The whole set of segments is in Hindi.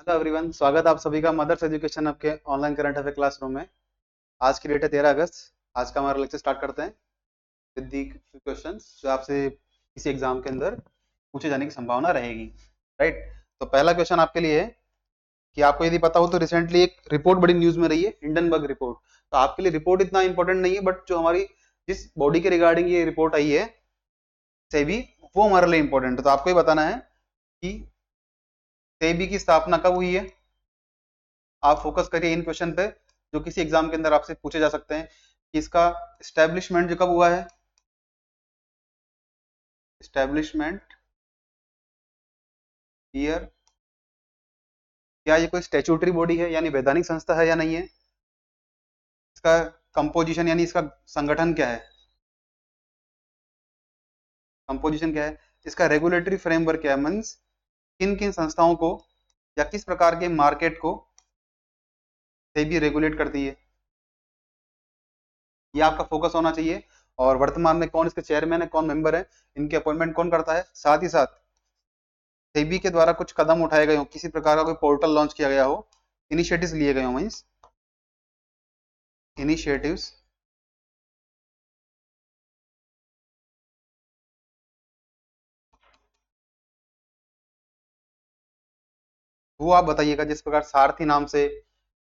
हेलो एवरीवन, स्वागत है आप सभी का मदर्स एजुकेशन आपके ऑनलाइन करंट अफेयर क्लासरूम में। आज की डेट है 13 अगस्त। आज का हमारा लेक्चर स्टार्ट करते हैं विद दी क्वेश्चंस जो आपसे किसी एग्जाम के अंदर पूछे जाने की संभावना रहेगी। राइट। तो पहला क्वेश्चन आपके लिए है कि आपको यदि पता हो तो रिसेंटली एक रिपोर्ट बड़ी न्यूज में रही है, हिंडनबर्ग रिपोर्ट। तो आपके लिए रिपोर्ट इतना इंपॉर्टेंट नहीं है, बट जो हमारी जिस बॉडी के रिगार्डिंग ये रिपोर्ट आई है सेबी, वो हमारे लिए इंपॉर्टेंट है। तो आपको ये बताना है कि सेबी की स्थापना कब हुई है। आप फोकस करिए इन क्वेश्चन पे जो किसी एग्जाम के अंदर आपसे पूछे जा सकते हैं कि इसका स्टैब्लिशमेंट जो कब हुआ है। स्टैब्लिशमेंट ईयर, क्या ये कोई स्टैट्यूटरी बॉडी है यानी वैधानिक संस्था है या नहीं है। इसका कंपोजिशन यानी इसका संगठन क्या है, कंपोजिशन क्या है। इसका रेगुलेटरी फ्रेमवर्क क्या है, मीन्स किन किन संस्थाओं को या किस प्रकार के मार्केट को सेबी रेगुलेट करती है, ये आपका फोकस होना चाहिए। और वर्तमान में कौन इसके चेयरमैन है, कौन मेंबर है, इनके अपॉइंटमेंट कौन करता है। साथ ही साथ सेबी के द्वारा कुछ कदम उठाए गए हो, किसी प्रकार का कोई पोर्टल लॉन्च किया गया हो, इनिशिएटिव्स लिए गए हो, मीन्स इनिशिएटिव्स वो आप बताइएगा। जिस प्रकार सारथी नाम से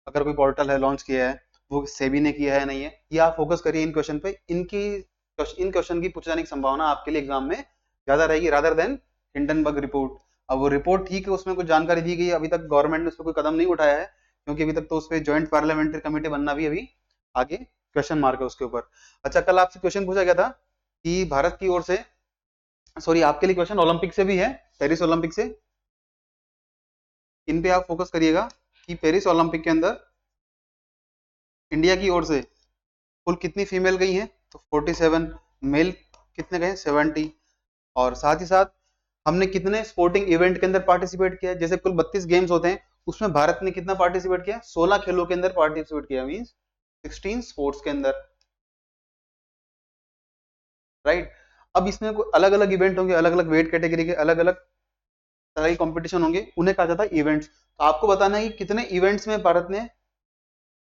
अगर कोई पोर्टल है लॉन्च किया है, वो सेबी ने किया है नहीं है, ये आप फोकस करिए इन क्वेश्चन पे। इन क्वेश्चन की पूछे जाने की संभावना आपके लिए एग्जाम में ज्यादा रहेगी रादर देन हिंडनबर्ग रिपोर्ट। अब वो रिपोर्ट ठीक है, उसमें कुछ जानकारी दी गई है, अभी तक गवर्नमेंट ने उस पर कोई कदम नहीं उठाया है, क्योंकि अभी तक तो उस पर ज्वाइंट पार्लियामेंट्री कमेटी बनना भी अभी आगे क्वेश्चन मार्क है उसके ऊपर। अच्छा, कल आपसे क्वेश्चन पूछा गया था कि भारत की ओर से, सॉरी आपके लिए क्वेश्चन ओलंपिक से भी है, पेरिस ओलंपिक से। इन पे आप फोकस करिएगा कि पेरिस ओलंपिक के अंदर इंडिया की ओर से कुल कितनी फीमेल गई हैं। तो 47, मेल कितने गए, 70। और साथ ही साथ हमने कितने स्पोर्टिंग इवेंट के अंदर पार्टिसिपेट किया है। जैसे कुल 32 गेम्स होते हैं, उसमें भारत ने कितना पार्टिसिपेट किया, 16 खेलों के अंदर पार्टिसिपेट किया, मींस 16 स्पोर्ट्स के अंदर। राइट। अब इसमें अलग अलग इवेंट होंगे, अलग अलग वेट कैटेगरी के अलग अलग तरह के कॉम्पिटिशन होंगे, उन्हें कहा जाता है इवेंट्स। तो आपको बताना है कि कितने इवेंट्स में भारत ने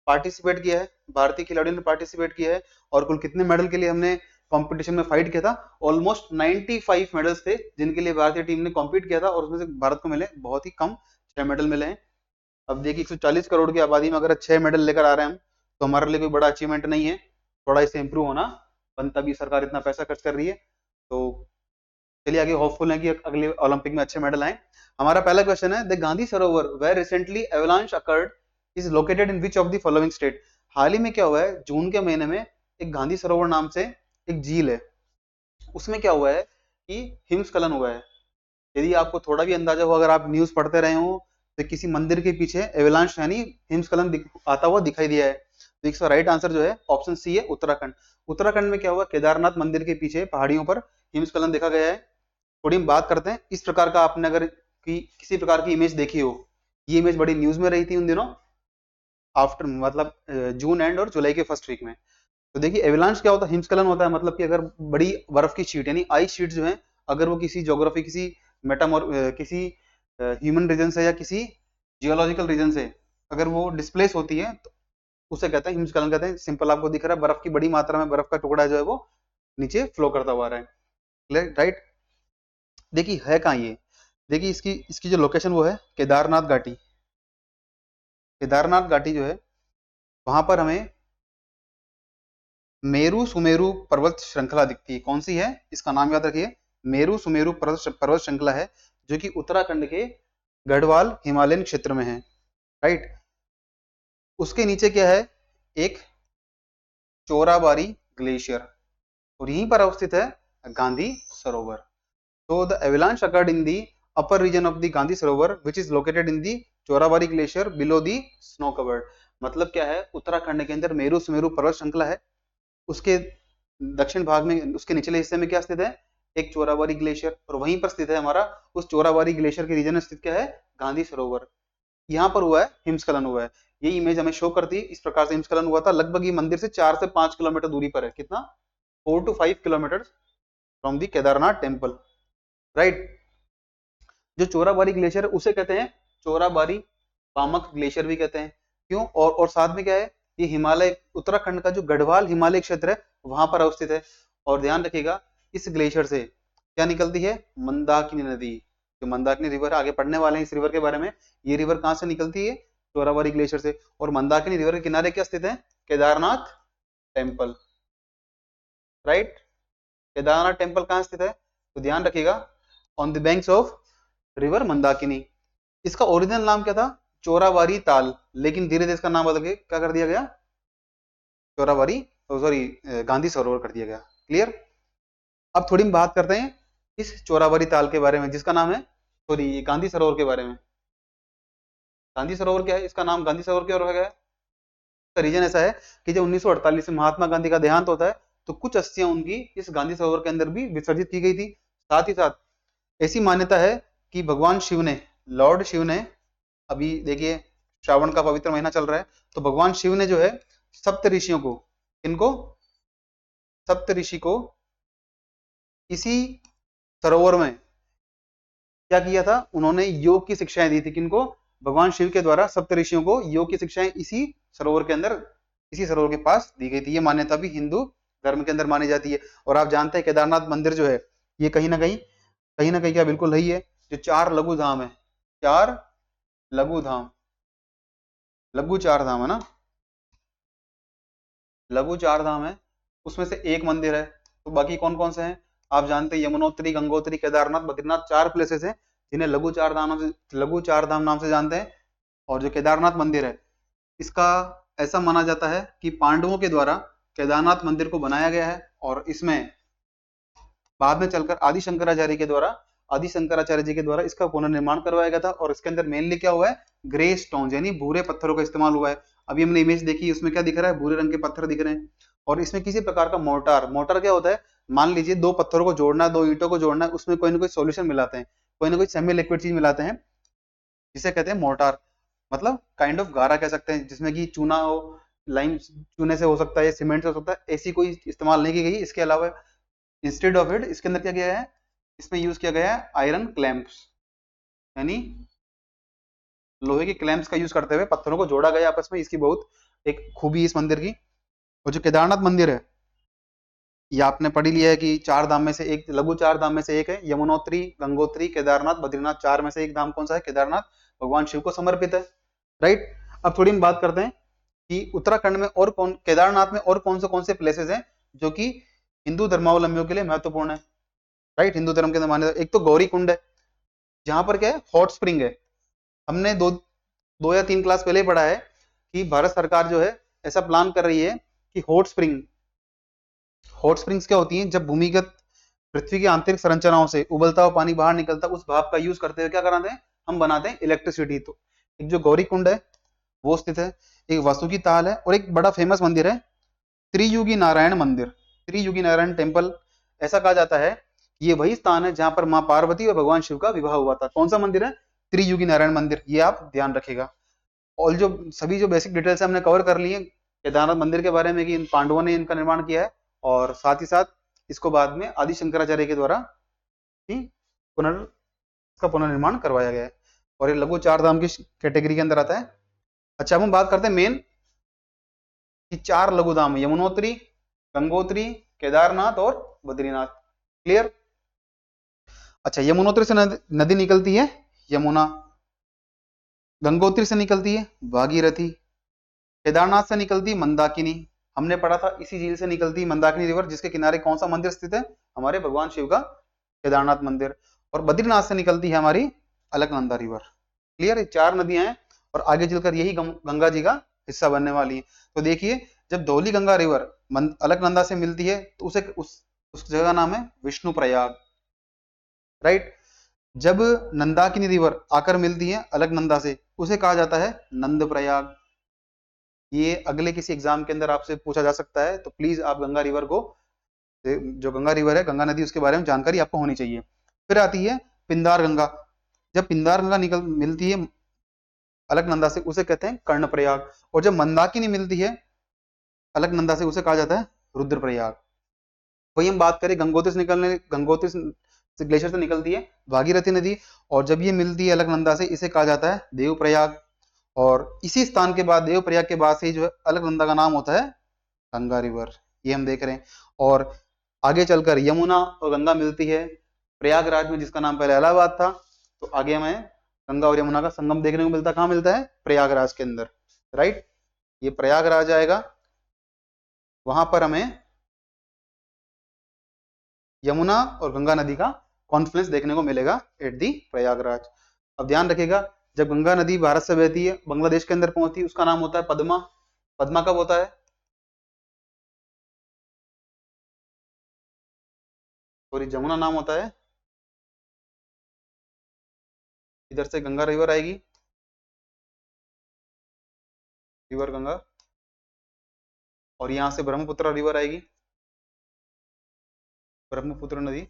पार्टिसिपेट किया है, भारतीय खिलाड़ियों ने पार्टिसिपेट किया है, और कुल कितने मेडल के लिए हमने कंपटीशन में फाइट किया था। ऑलमोस्ट 95 मेडल्स थे जिनके लिए भारतीय टीम ने कॉम्पीट किया था, और उसमें से भारत को मिले बहुत ही कम 6 मेडल मिले हैं। अब देखिए 140 करोड़ की आबादी में अगर 6 मेडल लेकर आ रहे हैं हम, तो हमारे लिए कोई बड़ा अचीवमेंट नहीं है। थोड़ा इसे इंप्रूव होना बनता भी, सरकार इतना पैसा खर्च कर रही है। तो चलिए आगे, होपफुल है कि अगले ओलंपिक में अच्छे मेडल आए। हमारा पहला क्वेश्चन है, the Gandhi Sarovar where recently avalanche occurred is located in which of the following state. हाल ही में क्या हुआ है, जून के महीने में एक गांधी सरोवर नाम से एक झील है, उसमें क्या हुआ है कि हिमस्खलन हुआ है। यदि आपको थोड़ा भी अंदाजा हो, अगर आप न्यूज पढ़ते रहे हो, तो किसी मंदिर के पीछे एवलांच यानी हिमस्खलन आता हुआ दिखाई दिया है। तो इसका राइट आंसर जो है ऑप्शन सी है, उत्तराखंड। उत्तराखंड में क्या हुआ, केदारनाथ मंदिर के पीछे पहाड़ियों पर हिमस्खलन देखा गया है। थोड़ी हम बात करते हैं इस प्रकार का, आपने अगर किसी प्रकार की इमेज देखी हो, ये इमेज बड़ी न्यूज में रही थी उन दिनों, आफ्टर मतलब जून एंड और जुलाई के फर्स्ट वीक में। तो देखिए एवलांच क्या होता है, हिमस्खलन होता है, मतलब कि अगर बड़ी बर्फ की शीट यानी आइस शीट जो है, अगर वो किसी ज्योग्राफी, किसी मेटामोर किसी ह्यूमन रीजन से या किसी जियोलॉजिकल रीजन से अगर वो डिस्प्लेस होती है, तो उसे कहते हैं हिमस्खलन कहते हैं। सिंपल आपको दिख रहा है, बर्फ की बड़ी मात्रा में बर्फ का टुकड़ा जो है वो नीचे फ्लो करता हुआ आ रहा है। राइट। देखिए है कहाँ ये, देखिए इसकी इसकी जो लोकेशन वो है केदारनाथ घाटी। केदारनाथ घाटी जो है, वहां पर हमें मेरू सुमेरु पर्वत श्रृंखला दिखती है। कौन सी है, इसका नाम याद रखिए, मेरू सुमेरु पर्वत श्रृंखला है, जो कि उत्तराखंड के गढ़वाल हिमालयन क्षेत्र में है। राइट। उसके नीचे क्या है, एक चोराबारी ग्लेशियर, और यहीं पर अवस्थित है गांधी सरोवर। So the avalanche occurred in the upper region of the Gandhi Sarovar, which is located in the Chorabari glacier below the snow covered। मतलब क्या है, उत्तराखंड के अंदर मेरू सुमेरु पर्वत श्रृंखला है, उसके दक्षिण भाग में, उसके निचले हिस्से में क्या स्थित है, एक चोराबारी ग्लेशियर, और वहीं पर स्थित है हमारा, उस चोराबारी ग्लेशियर के रीजन में स्थित क्या है, गांधी सरोवर। यहाँ पर हुआ है हिमस्खलन हुआ है। ये इमेज हमें शो करती है, इस प्रकार से हिमस्खलन हुआ था। लगभग ये मंदिर से 4 से 5 किलोमीटर दूरी पर है, कितना, 4 to 5 kilometre from the Kedarnath temple. Right. जो चोराबारी ग्लेशियर है उसे कहते हैं चोराबारी पामक ग्लेशियर भी कहते हैं। क्यों? और साथ में क्या है, ये हिमालय, उत्तराखंड का जो गढ़वाल हिमालय क्षेत्र है वहां पर अवस्थित है। और ध्यान रखिएगा, इस ग्लेशियर से क्या निकलती है? मंदाकिनी नदी। जो मंदाकिनी रिवर है, आगे पढ़ने वाले हैं इस रिवर के बारे में। ये रिवर कहाँ से निकलती है? चोराबाड़ी ग्लेशियर से। और मंदाकिनी रिवर के किनारे क्या स्थित है? Kedarnath temple. Right, Kedarnath temple कहाँ स्थित है? तो ध्यान रखिएगा, on the banks of river Mandakini. इसका ओरिजिनल नाम क्या था? चोराबाड़ी ताल, लेकिन धीरे धीरे इसका नाम बदल के क्या कर दिया गया? चोराबाड़ी, सॉरी, गांधी सरोवर कर दिया गया। क्लियर? अब थोड़ी हम बात करते हैं इस चोराबाड़ी ताल के बारे में, जिसका नाम है, सॉरी, गांधी सरोवर के बारे में। गांधी सरोवर क्या है? इसका नाम गांधी सरोवर क्यों रखा गया है? इसका रीजन ऐसा है कि जब 1948 में महात्मा गांधी का देहांत होता है तो कुछ अस्थियां उनकी इस गांधी सरोवर के अंदर भी विसर्जित की गई थी। साथ ही साथ ऐसी मान्यता है कि भगवान शिव ने, लॉर्ड शिव ने, अभी देखिए श्रावण का पवित्र महीना चल रहा है, तो भगवान शिव ने जो है सप्त ऋषियों को, इनको सप्त ऋषि को इसी सरोवर में क्या किया था? उन्होंने योग की शिक्षाएं दी थी। किनको? भगवान शिव के द्वारा सप्त ऋषियों को योग की शिक्षाएं इसी सरोवर के अंदर, इसी सरोवर के पास दी गई थी। ये मान्यता भी हिंदू धर्म के अंदर मानी जाती है। और आप जानते हैं केदारनाथ मंदिर जो है, ये कहीं ना कहीं क्या बिल्कुल है ही है, जो 4 लघु धाम है, 4 लघु धाम, लघु 4 धाम है ना, लघु 4 धाम है, उसमें से एक मंदिर है। तो बाकी कौन कौन से हैं? आप जानते हैं, यमुनोत्री, गंगोत्री, केदारनाथ, बद्रीनाथ, 4 प्लेसेस हैं जिन्हें लघु 4 धाम नाम से, लघु 4 धाम नाम से जानते हैं। और जो केदारनाथ मंदिर है, इसका ऐसा माना जाता है कि पांडवों के द्वारा केदारनाथ मंदिर को बनाया गया है। और इसमें बाद में चलकर आदि शंकराचार्य जी के द्वारा इसका पुनर्निर्माण करवाया गया था। और इसके अंदर मेनली क्या हुआ है? ग्रे स्टोन, यानी भूरे पत्थरों का इस्तेमाल हुआ है। अभी हमने इमेज देखी, उसमें क्या दिख रहा है? भूरे रंग के पत्थर दिख रहे हैं। और इसमें किसी प्रकार का मोर्टार, मोर्टार क्या होता है? मान लीजिए 2 पत्थरों को जोड़ना है, 2 ईंटों को जोड़ना है, उसमें कोई ना कोई सॉल्यूशन मिलाते हैं, कोई ना कोई सेमी लिक्विड चीज मिलाते हैं, जिसे कहते हैं मोर्टार। मतलब काइंड ऑफ गारा कह सकते हैं, जिसमें कि चूना हो, लाइम चूने से हो सकता है, सीमेंट से हो सकता है, ऐसी कोई इस्तेमाल नहीं की गई। इसके अलावा इंस्टेड ऑफ इट, इसके अंदर क्या किया है? इसमें यूज किया गया है आयरन क्लैंप्स, यानी लोहे के क्लैंप्स का यूज करते हुए पत्थरों को जोड़ा गया आपस में। इसकी बहुत एक खूबी इस मंदिर की। और जो केदारनाथ मंदिर है, ये आपने पढ़ ही लिया है कि 4 धाम में से एक, लघु 4 धाम में से एक है। यमुनोत्री, गंगोत्री, केदारनाथ, बद्रीनाथ, 4 में से एक धाम कौन सा है? केदारनाथ, भगवान शिव को समर्पित है। राइट। अब थोड़ी हम बात करते हैं कि उत्तराखंड में और केदारनाथ में और कौन से प्लेसेस हैं जो कि हिंदू धर्मावलंबियों के लिए महत्वपूर्ण है। राइट, हिंदू धर्म के अंदर मान्यता, एक तो गौरी कुंड है, जहां पर क्या है? हॉट स्प्रिंग है। हमने दो या 3 क्लास पहले ही पढ़ा है कि भारत सरकार जो है ऐसा प्लान कर रही है कि हॉट स्प्रिंग्स क्या होती हैं? जब भूमिगत पृथ्वी की आंतरिक संरचनाओं से उबलता हुआ पानी बाहर निकलता है, उस भाप का यूज करते हुए क्या कराते हैं? हम बनाते हैं इलेक्ट्रिसिटी। तो एक जो गौरी कुंड है वो स्थित है, एक वासुकी ताल है, और एक बड़ा फेमस मंदिर है त्रियुगी नारायण मंदिर, त्रियुगी नारायण टेम्पल। ऐसा कहा जाता है ये वही स्थान है जहां पर मां पार्वती और भगवान शिव का विवाह हुआ था। कौन सा मंदिर है? त्रियुगी नारायण मंदिर। ये आप ध्यान रखिएगा। और जो सभी जो बेसिक डिटेल्स हमने कवर कर लिए केदारनाथ मंदिर के बारे में कि इन पांडवों ने इनका निर्माण किया है, और साथ ही साथ इसको बाद में आदि शंकराचार्य के द्वारा ही इसका पुनर्निर्माण करवाया गया है। और ये लघु 4 धाम की कैटेगरी के अंदर आता है। अच्छा, अब हम बात करते हैं मेन कि 4 लघु धाम, यमुनोत्री, गंगोत्री, केदारनाथ और बद्रीनाथ। क्लियर? अच्छा, यमुनोत्री से नदी निकलती है यमुना, गंगोत्री से निकलती है भागीरथी, केदारनाथ से निकलती है मंदाकिनी। हमने पढ़ा था इसी झील से निकलती है मंदाकिनी रिवर, जिसके किनारे कौन सा मंदिर स्थित है? हमारे भगवान शिव का केदारनाथ मंदिर। और बद्रीनाथ से निकलती है हमारी अलकनंदा रिवर। क्लियर? 4 नदियां हैं और आगे चलकर यही गंगा जी का हिस्सा बनने वाली है। तो देखिए, जब धौली गंगा रिवर अलकनंदा से मिलती है तो उस जगह का नाम है विष्णु प्रयाग। राइट। जब नंदाकिनी रिवर आकर मिलती है अलकनंदा से, उसे कहा जाता है नंद प्रयाग। ये अगले किसी एग्जाम के अंदर आपसे पूछा जा सकता है, तो प्लीज आप गंगा रिवर को, जो गंगा रिवर है, गंगा नदी, उसके बारे में जानकारी आपको होनी चाहिए। फिर आती है पिंदार गंगा। जब पिंदार गंगा मिलती है अलकनंदा से, उसे कहते हैं कर्णप्रयाग। और जब मंदाकिनी मिलती है अलकनंदा से, उसे कहा जाता है रुद्रप्रयाग। वही हम बात करें गंगोत्री से ग्लेशियर से निकलती है भागीरथी नदी, और जब ये मिलती है अलकनंदा से, इसे कहा जाता है देवप्रयाग। और इसी स्थान के बाद देवप्रयाग के बाद से ही जो है अलकनंदा का नाम होता है गंगा रिवर, ये हम देख रहे हैं। और आगे चलकर यमुना और गंगा मिलती है प्रयागराज में, जिसका नाम पहले इलाहाबाद था। तो आगे हमें गंगा और यमुना का संगम देखने को मिलता है, कहाँ मिलता है? प्रयागराज के अंदर, राइट। ये प्रयागराज आएगा, वहां पर हमें यमुना और गंगा नदी का कॉन्फ्लुएंस देखने को मिलेगा एट दी प्रयागराज। अब ध्यान रखिएगा, जब गंगा नदी भारत से बहती है बांग्लादेश के अंदर पहुंचती है, उसका नाम होता है पद्मा। पद्मा कब होता है? सॉरी, जमुना नाम होता है। इधर से गंगा रिवर आएगी, रिवर गंगा, और यहाँ से ब्रह्मपुत्र रिवर आएगी, ब्रह्मपुत्र नदी।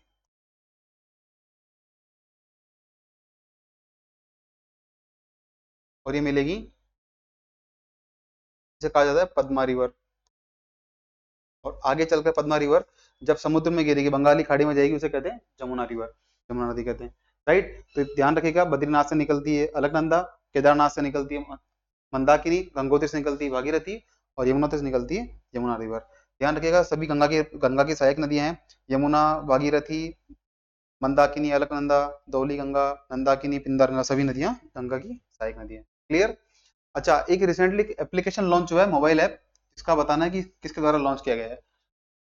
और ये मिलेगी, इसे कहा जाता है पद्मा रिवर। और आगे चलकर पद्मा रिवर जब समुद्र में गिरेगी, बंगाली खाड़ी में जाएगी, उसे कहते हैं जमुना रिवर, जमुना नदी कहते हैं, राइट। तो ध्यान रखिएगा, बद्रीनाथ से निकलती है अलकनंदा, केदारनाथ से निकलती है मंदाकिनी, गंगोत्री से निकलती है भागीरथी, और यमुनोत्री से निकलती है यमुना रिवर। ध्यान रखिएगा, सभी गंगा की सहायक नदियां हैं, यमुना, भागीरथी, मंदाकिनी, अलकनंदा, धौली गंगा, नंदाकिनी, पिंदार गंगा, सभी नदियां गंगा की सहायक नदियां। क्लियर? अच्छा, एक रिसेंटली एप्लीकेशन लॉन्च हुआ है, मोबाइल ऐप, इसका बताना है कि किसके द्वारा लॉन्च किया गया है।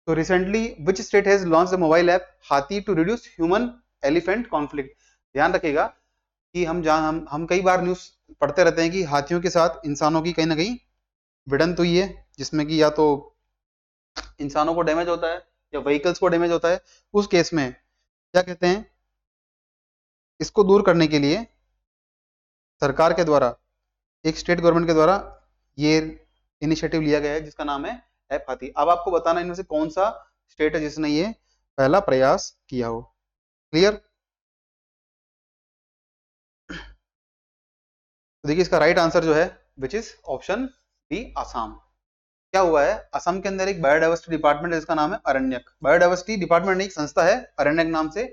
तो recently which state has launch the mobile app Haathi to reduce human elephant conflict. ध्यान रखिएगा कि हम कई बार न्यूज पढ़ते रहते हैं कि हाथियों के साथ इंसानों की कहीं ना कहीं भिड़ंत हुई है, जिसमें कि या तो इंसानों को डैमेज होता है या व्हीकल्स को डैमेज होता है। उस केस में क्या कहते हैं, इसको दूर करने के लिए सरकार के द्वारा, एक स्टेट गवर्नमेंट के द्वारा ये इनिशिएटिव लिया गया है, जिसका नाम है ऐप हाथी। अब आपको बताना है इनमें से कौन सा स्टेट है जिसने ये पहला प्रयास किया हो। क्लियर? तो देखिए, इसका राइट आंसर जो है which is option B, Assam. क्या हुआ है, असम के अंदर एक बायोडाइवर्सिटी डिपार्टमेंट है जिसका नाम है अरण्यक। बायोडाइवर्सिटी डिपार्टमेंट एक संस्था है अरण्यक नाम से,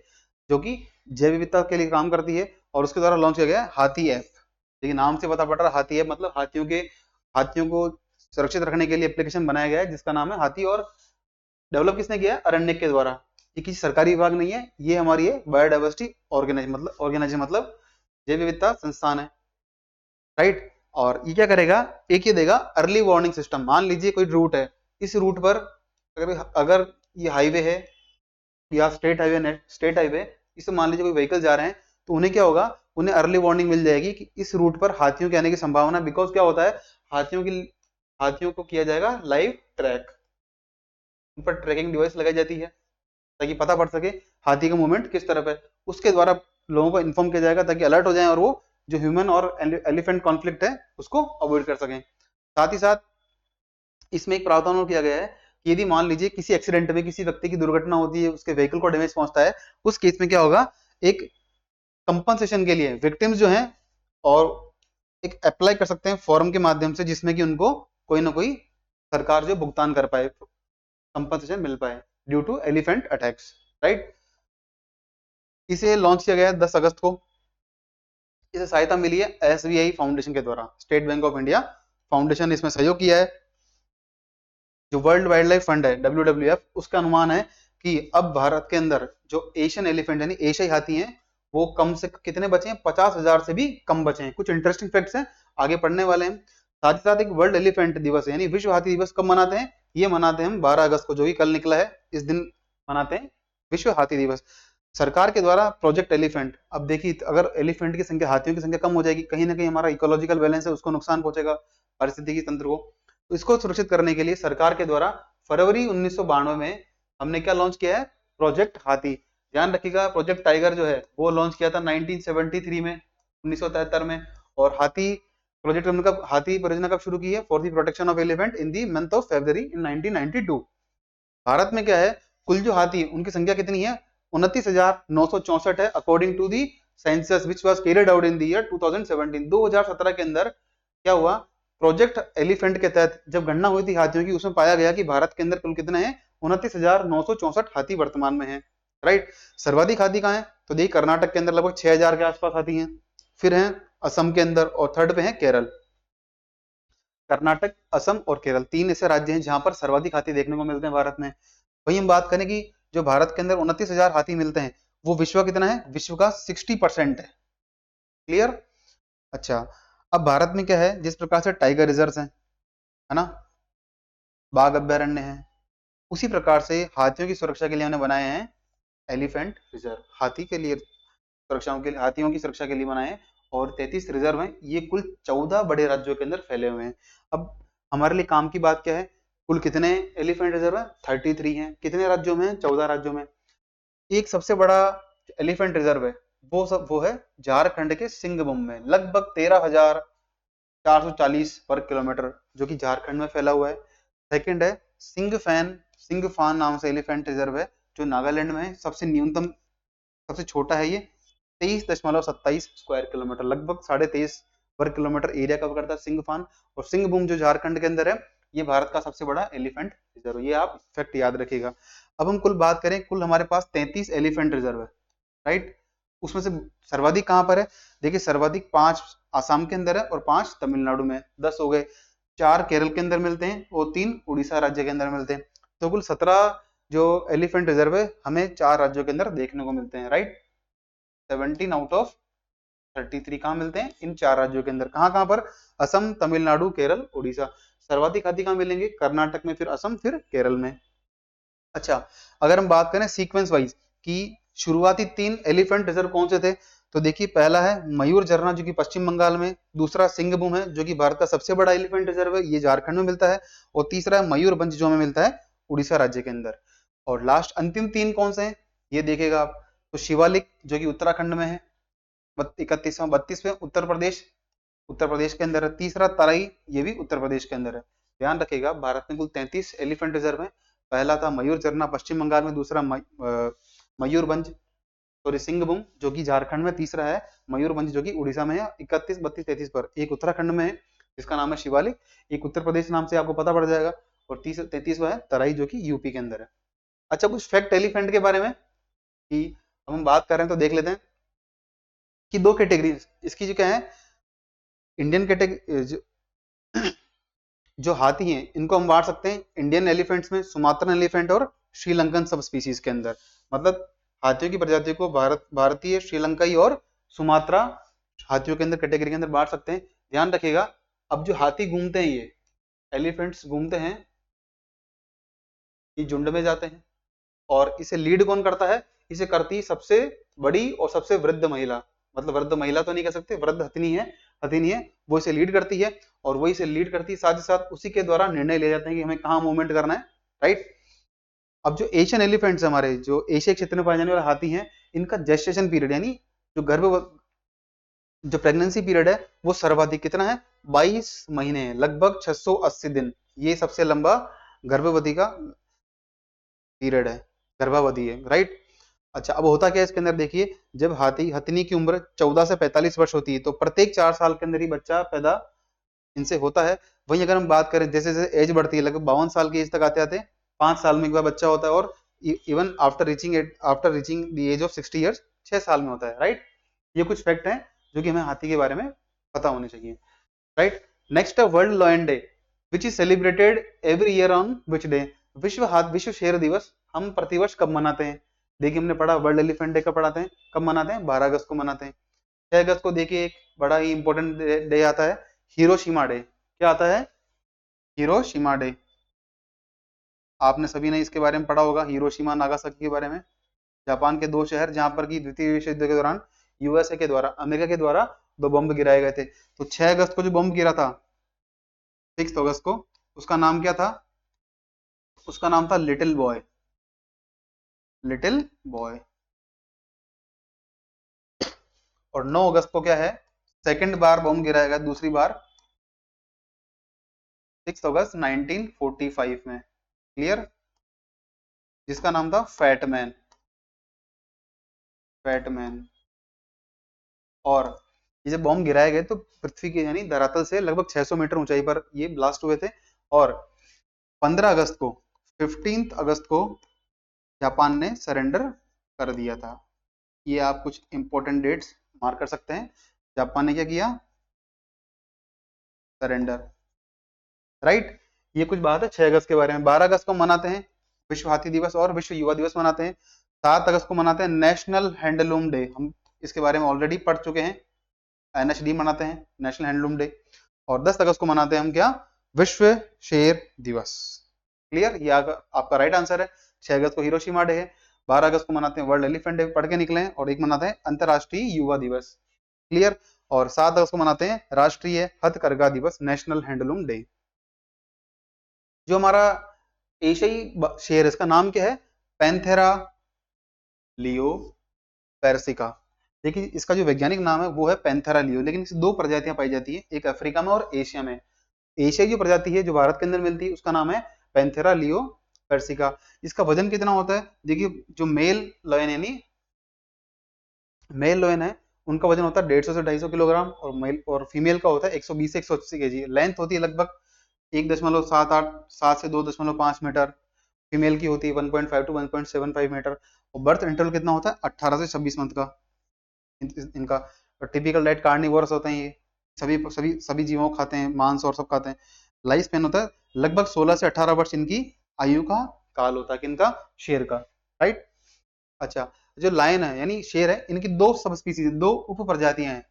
जो कि जैव विविधता के लिए काम करती है, और उसके द्वारा लॉन्च किया गया है हाथी ऐप। देखिए, नाम से पता पड़ रहा है हाथी ऐप मतलब हाथियों को सुरक्षित रखने के लिए एप्लीकेशन बनाया गया है, जिसका नाम है हाथी। और डेवलप किसने किया है? अरण्यक के द्वारा। ये किसी सरकारी विभाग नहीं है, ये हमारी है बायोडाइवर्सिटी ऑर्गेनाइजेशन मतलब जैव विविधता संस्थान है, राइट। और ये क्या करेगा, एक ये देगा अर्ली वार्निंग सिस्टम। मान लीजिए कोई रूट है, इस रूट पर अगर अगर ये हाईवे है या स्टेट हाईवे, इससे मान लीजिए कोई व्हीकल जा रहे हैं, तो उन्हें क्या होगा, उन्हें अर्ली वार्निंग मिल जाएगी कि इस रूट पर हाथियों के आने की संभावना। बिकॉज क्या होता है, हाथियों को किया जाएगा लाइव ट्रैक, उन पर ट्रैकिंग डिवाइस लगाई जाती है ताकि पता पड़ सके हाथी का मूवमेंट किस तरफ है। उसके द्वारा लोगों को इन्फॉर्म किया जाएगा ताकि अलर्ट हो जाएं और वो जो ह्यूमन और एलिफेंट कॉन्फ्लिक्ट है उसको अवॉइड कर सकें। साथ ही साथ इसमें एक प्रावधान और किया गया है कि यदि मान लीजिए किसी एक्सीडेंट में किसी व्यक्ति की दुर्घटना होती है, उसके व्हीकल को डैमेज पहुंचता है, उस केस में क्या होगा, एक कंपनसेशन के लिए विक्टिम्स जो हैं और एक अप्लाई कर सकते हैं फॉर्म के माध्यम से, जिसमें कि उनको कोई ना कोई सरकार जो भुगतान कर पाए, कंपनसेशन मिल पाए due to elephant attacks, right. इसे लॉन्च किया गया 10 अगस्त को। इसे सहायता मिली है एसबीआई फाउंडेशन के द्वारा, state bank of India foundation ने इसमें सहयोग किया है। जो वर्ल्ड वाइल्ड लाइफ फंड है WWF, उसका अनुमान है कि अब भारत के अंदर जो एशियन एलिफेंट यानी एशियाई हाथी हैं, वो कम से कितने बचे हैं, 50,000 से भी कम बचे हैं। कुछ इंटरेस्टिंग फैक्ट्स हैं, आगे पढ़ने वाले हैं। साथ ही साथ एक वर्ल्ड एलिफेंट दिवस है, यानी विश्व हाथी दिवस कब मनाते हैं, ये मनाते हैं हम 12 अगस्त को, जो कि कल निकला है, इस दिन मनाते हैं विश्व हाथी दिवस। सरकार के द्वारा प्रोजेक्ट एलिफेंट। अब देखिए, अगर एलिफेंट की संख्या, हाथियों की संख्या कम हो जाएगी, कहीं ना कहीं हमारा इकोलॉजिकल बैलेंस है उसको नुकसान पहुंचेगा, पारिस्थितिकी तंत्र को। तो इसको सुरक्षित करने के लिए सरकार के द्वारा फरवरी 1992 में हमने क्या लॉन्च किया है, प्रोजेक्ट हाथी। ध्यान रखिएगा, प्रोजेक्ट टाइगर जो है वो लॉन्च किया था 1973 में, 1973 में। और हाथी परियोजना कब शुरू की है, for the protection of elephant in the month of February in 1992। भारत में क्या है, कुल जो हाथी उनकी संख्या कितनी है, 29,964 है, according to the census which was carried out in the year 2017। 2017 के अंदर क्या हुआ, प्रोजेक्ट एलिफेंट के तहत जब गणना हुई थी हाथियों की, उसमें पाया गया कि भारत के अंदर कुल कितने हैं, 29,964 हाथी वर्तमान में हैं, राइट। सर्वाधिक हाथी कहाँ है, तो देखिए कर्नाटक के अंदर लगभग 6,000 के आसपास हाथी हैं, फिर हैं असम के अंदर, और थर्ड पे है केरल। कर्नाटक, असम और केरल, तीन ऐसे राज्य हैं जहां पर सर्वाधिक हाथी देखने को मिलते हैं भारत में। वहीं हम बात करें कि जो भारत के अंदर 29,000 हाथी मिलते हैं, वो विश्व का कितना है? विश्व का 60% है। क्लियर? अच्छा, अब भारत में क्या है, जिस प्रकार से टाइगर रिजर्व है ना, बाघ अभ्यारण्य है, उसी प्रकार से हाथियों की सुरक्षा के लिए हमने बनाए हैं एलिफेंट रिजर्व। हाथी के लिए सुरक्षाओं के लिए, हाथियों की सुरक्षा के लिए बनाए हैं। और 33 रिजर्व हैं, ये कुल 14 बड़े राज्यों के अंदर फैले हुए हैं। अब हमारे लिए काम की बात क्या है, कुल कितने एलिफेंट रिजर्व है? 33 हैं। कितने राज्यों में? 14 राज्यों में। एक सबसे बड़ा एलिफेंट रिजर्व है, वो है झारखंड के सिंहभूम में, लगभग 13,440 वर्ग किलोमीटर, जो कि झारखंड में फैला हुआ है। सेकंड है सिंगफान नाम से एलिफेंट रिजर्व है, जो नागालैंड में है। सबसे न्यूनतम, सबसे छोटा है ये, 23.27 स्क्वायर किलोमीटर, लगभग 23.5 वर्ग किलोमीटर एरिया कवर करता है सिंगफान। और सिंहभूम जो झारखंड के अंदर है, ये भारत का सबसे बड़ा एलिफेंट रिजर्व, ये आप फैक्ट याद रखिएगा। अब हम कुल बात करें, कुल हमारे पास 33 एलिफेंट रिजर्व है, राइट। उसमें से सर्वाधिक कहां पर है? देखिए, सर्वाधिक 5 आसाम के अंदर है और 5 तमिलनाडु में, 10 हो गए। 4 केरल के अंदर मिलते हैं और 3 उड़ीसा राज्य के अंदर मिलते हैं। तो कुल 17 जो एलिफेंट रिजर्व है, हमें 4 राज्यों के अंदर देखने को मिलते हैं, राइट। 17 आउट ऑफ 33 कहाँ मिलते हैं? इन 4 राज्यों के अंदर। कहाँ कहाँ पर? असम, तमिलनाडु, केरल, उड़ीसा। सर्वाधिक हाथी कहाँ मिलेंगे? कर्नाटक में, फिर असम, फिर केरल में। अच्छा, अगर हम बात करें सीक्वेंस वाइज कि शुरुआती 3 एलिफेंट रिजर्व कौन से थे, तो देखिए, पहला है मयूर झरना, जो कि पश्चिम बंगाल में। दूसरा सिंहभूम है, जो कि भारत का सबसे बड़ा एलिफेंट रिजर्व है, ये झारखंड में मिलता है। और तीसरा है मयूरभंज, जो हमें मिलता है उड़ीसा राज्य के अंदर। और लास्ट अंतिम 3 कौन से हैं, ये देखेगा आप। तो शिवालिक, जो कि उत्तराखंड में है, 31वां 32वें, उत्तर प्रदेश के अंदर है। तीसरा तराई, ये भी उत्तर प्रदेश के अंदर है। ध्यान रखिएगा, भारत में कुल 33 एलिफेंट रिजर्व है। पहला था मयूर झरना पश्चिम बंगाल में, दूसरा मयूरभंज, सॉरी सिंहभूम, जो कि झारखंड में, तीसरा है मयूरभंज, जो कि उड़ीसा में है। 31, 32, 33 पर एक उत्तराखंड में है, जिसका नाम है शिवालिक। एक उत्तर प्रदेश नाम से आपको पता पड़ जाएगा। और 33वां है तराई, जो कि यूपी के अंदर है। अच्छा, कुछ फैक्ट एलिफेंट के बारे में कि हम बात कर रहे हैं, तो देख लेते हैं कि 2 कैटेगरी इसकी जो क्या है, इंडियन कैटेगरी, जो हाथी हैं, इनको हम बांट सकते हैं इंडियन एलिफेंट्स में, सुमात्रन एलिफेंट और श्रीलंकन सब स्पीसीज के अंदर। मतलब हाथियों की प्रजाति को भारतीय, श्रीलंकाई और सुमात्रा हाथियों के अंदर, कैटेगरी के अंदर बांट सकते हैं। ध्यान रखिएगा, अब जो हाथी घूमते हैं, ये एलिफेंट्स घूमते हैं, ये झुंड में जाते हैं। और इसे लीड कौन करता है? इसे करती सबसे बड़ी और सबसे वृद्ध महिला, मतलब वृद्ध महिला तो नहीं कह सकते, वृद्ध हथिनी है, वो इसे लीड करती है। और वो इसे लीड करती है, साथ ही साथ उसी के द्वारा निर्णय लिए जाते हैं कि हमें कहाँ मूवमेंट करना है, राइट। अब जो एशियन एलिफेंट्स हमारे, जो एशिया क्षेत्र में पाए जाने वाले हाथी हैं, इनका जेस्टेशन पीरियड, यानी जो जो प्रेगनेंसी पीरियड है, वो सर्वाधिक कितना है? 22 महीने है, लगभग 680 दिन। ये सबसे लंबा गर्भवती का पीरियड है, गर्भावधि है, राइट। अच्छा, अब होता क्या है इसके अंदर, देखिए, जब हथिनी की उम्र 14 से 45 वर्ष होती है, तो प्रत्येक 4 साल के अंदर ही बच्चा पैदा इनसे होता है। वहीं अगर हम बात करें, जैसे जैसे एज बढ़ती है, लगभग 52 साल की एज तक आते आते 5 साल में एक बार बच्चा होता है। और even after reaching the age of 60 years, 6 साल में होता है, राइट। ये कुछ फैक्ट हैं जो कि हमें हाथी के बारे में पता होने चाहिए, राइट। नेक्स्ट है world lion day, which is celebrated every year on which day? विश्व शेर दिवस हम प्रतिवर्ष कब मनाते हैं? देखिए, हमने पढ़ा वर्ल्ड एलिफेंट डे कब पढ़ाते हैं, कब मनाते हैं? 12 अगस्त को मनाते हैं। 6 अगस्त को देखिए, एक बड़ा ही इंपॉर्टेंट डे आता है, हिरोशिमा डे। क्या आता है? Hiroshima day. आपने सभी ने इसके बारे में पढ़ा होगा, हिरोशिमा नागासाकी के बारे में। जापान के 2 शहर, जहां पर की द्वितीय विश्व युद्ध के दौरान यूएसए के द्वारा, अमेरिका के द्वारा 2 बम गिराए गए थे। तो 6 अगस्त को जो बम गिरा था, 6 अगस्त को, उसका नाम क्या था? उसका नाम था लिटिल बॉय, लिटिल बॉय। और 9 अगस्त को क्या है? सेकंड बार बम गिराया गया, दूसरी बार, 6 अगस्त 1945 में। क्लियर? जिसका नाम था फैटमैन, फैटमैन। और ये जब बॉम्ब गिराए गए, तो पृथ्वी के, यानी धरातल से लगभग 600 मीटर ऊंचाई पर ये ब्लास्ट हुए थे। और 15 अगस्त को, 15 अगस्त को जापान ने सरेंडर कर दिया था। ये आप कुछ इंपॉर्टेंट डेट्स मार्क कर सकते हैं। जापान ने क्या किया? सरेंडर। राइट। ये कुछ बात है 6 अगस्त के बारे में। 12 अगस्त को मनाते हैं विश्व हाथी दिवस और विश्व युवा दिवस मनाते हैं। 7 अगस्त को मनाते हैं नेशनल हैंडलूम डे, हम इसके बारे में ऑलरेडी पढ़ चुके हैं, एनएचडी मनाते हैं, नेशनल हैंडलूम डे। और 10 अगस्त को मनाते हैं हम क्या, विश्व शेर दिवस। क्लियर, ये आपका राइट आंसर है। 6 अगस्त को हिरोशिमा डे है। 12 अगस्त को मनाते हैं वर्ल्ड एलिफेंट डे, पढ़ के निकले हैं। और एक मनाते हैं अंतरराष्ट्रीय युवा दिवस। क्लियर। और 7 अगस्त को मनाते हैं राष्ट्रीय हथकरघा दिवस, नेशनल हैंडलूम डे। जो हमारा एशियाई शेर है, इसका नाम क्या है, पैंथेरा लियो पेर्सिका। देखिए इसका जो वैज्ञानिक नाम है वो है पैंथेरा लियो, लेकिन इसकी दो प्रजातियां पाई जाती है, एक अफ्रीका में और एशिया में। एशिया की जो प्रजाति है जो भारत के अंदर मिलती है उसका नाम है पैंथेरा लियो पेर्सिका। इसका वजन कितना होता है, देखिए जो मेल लॉयन यानी मेल लॉयन है उनका वजन होता है 150 से 250 किलोग्राम, और मेल और फीमेल का होता है 120 से 180 केजी। लेंथ होती है लगभग 1.78 7 से 2.5 मीटर। फीमेल की होती है 1.5 टू 1.75 मीटर। और बर्थ इंटरवल कितना होता है 18 से 26 मंथ का इनका। टिपिकल डाइट कार्निवोरस होते हैं, ये सभी सभी सभी जीवों को खाते हैं, मांस और सब खाते हैं। लाइफ स्पेन होता है लगभग 16 से 18 वर्ष इनकी आयु का काल होता है, किनका, शेर का। राइट। अच्छा, जो लायन है यानी शेर है, इनकी दो सब स्पीसीज, दो उप प्रजातियां हैं।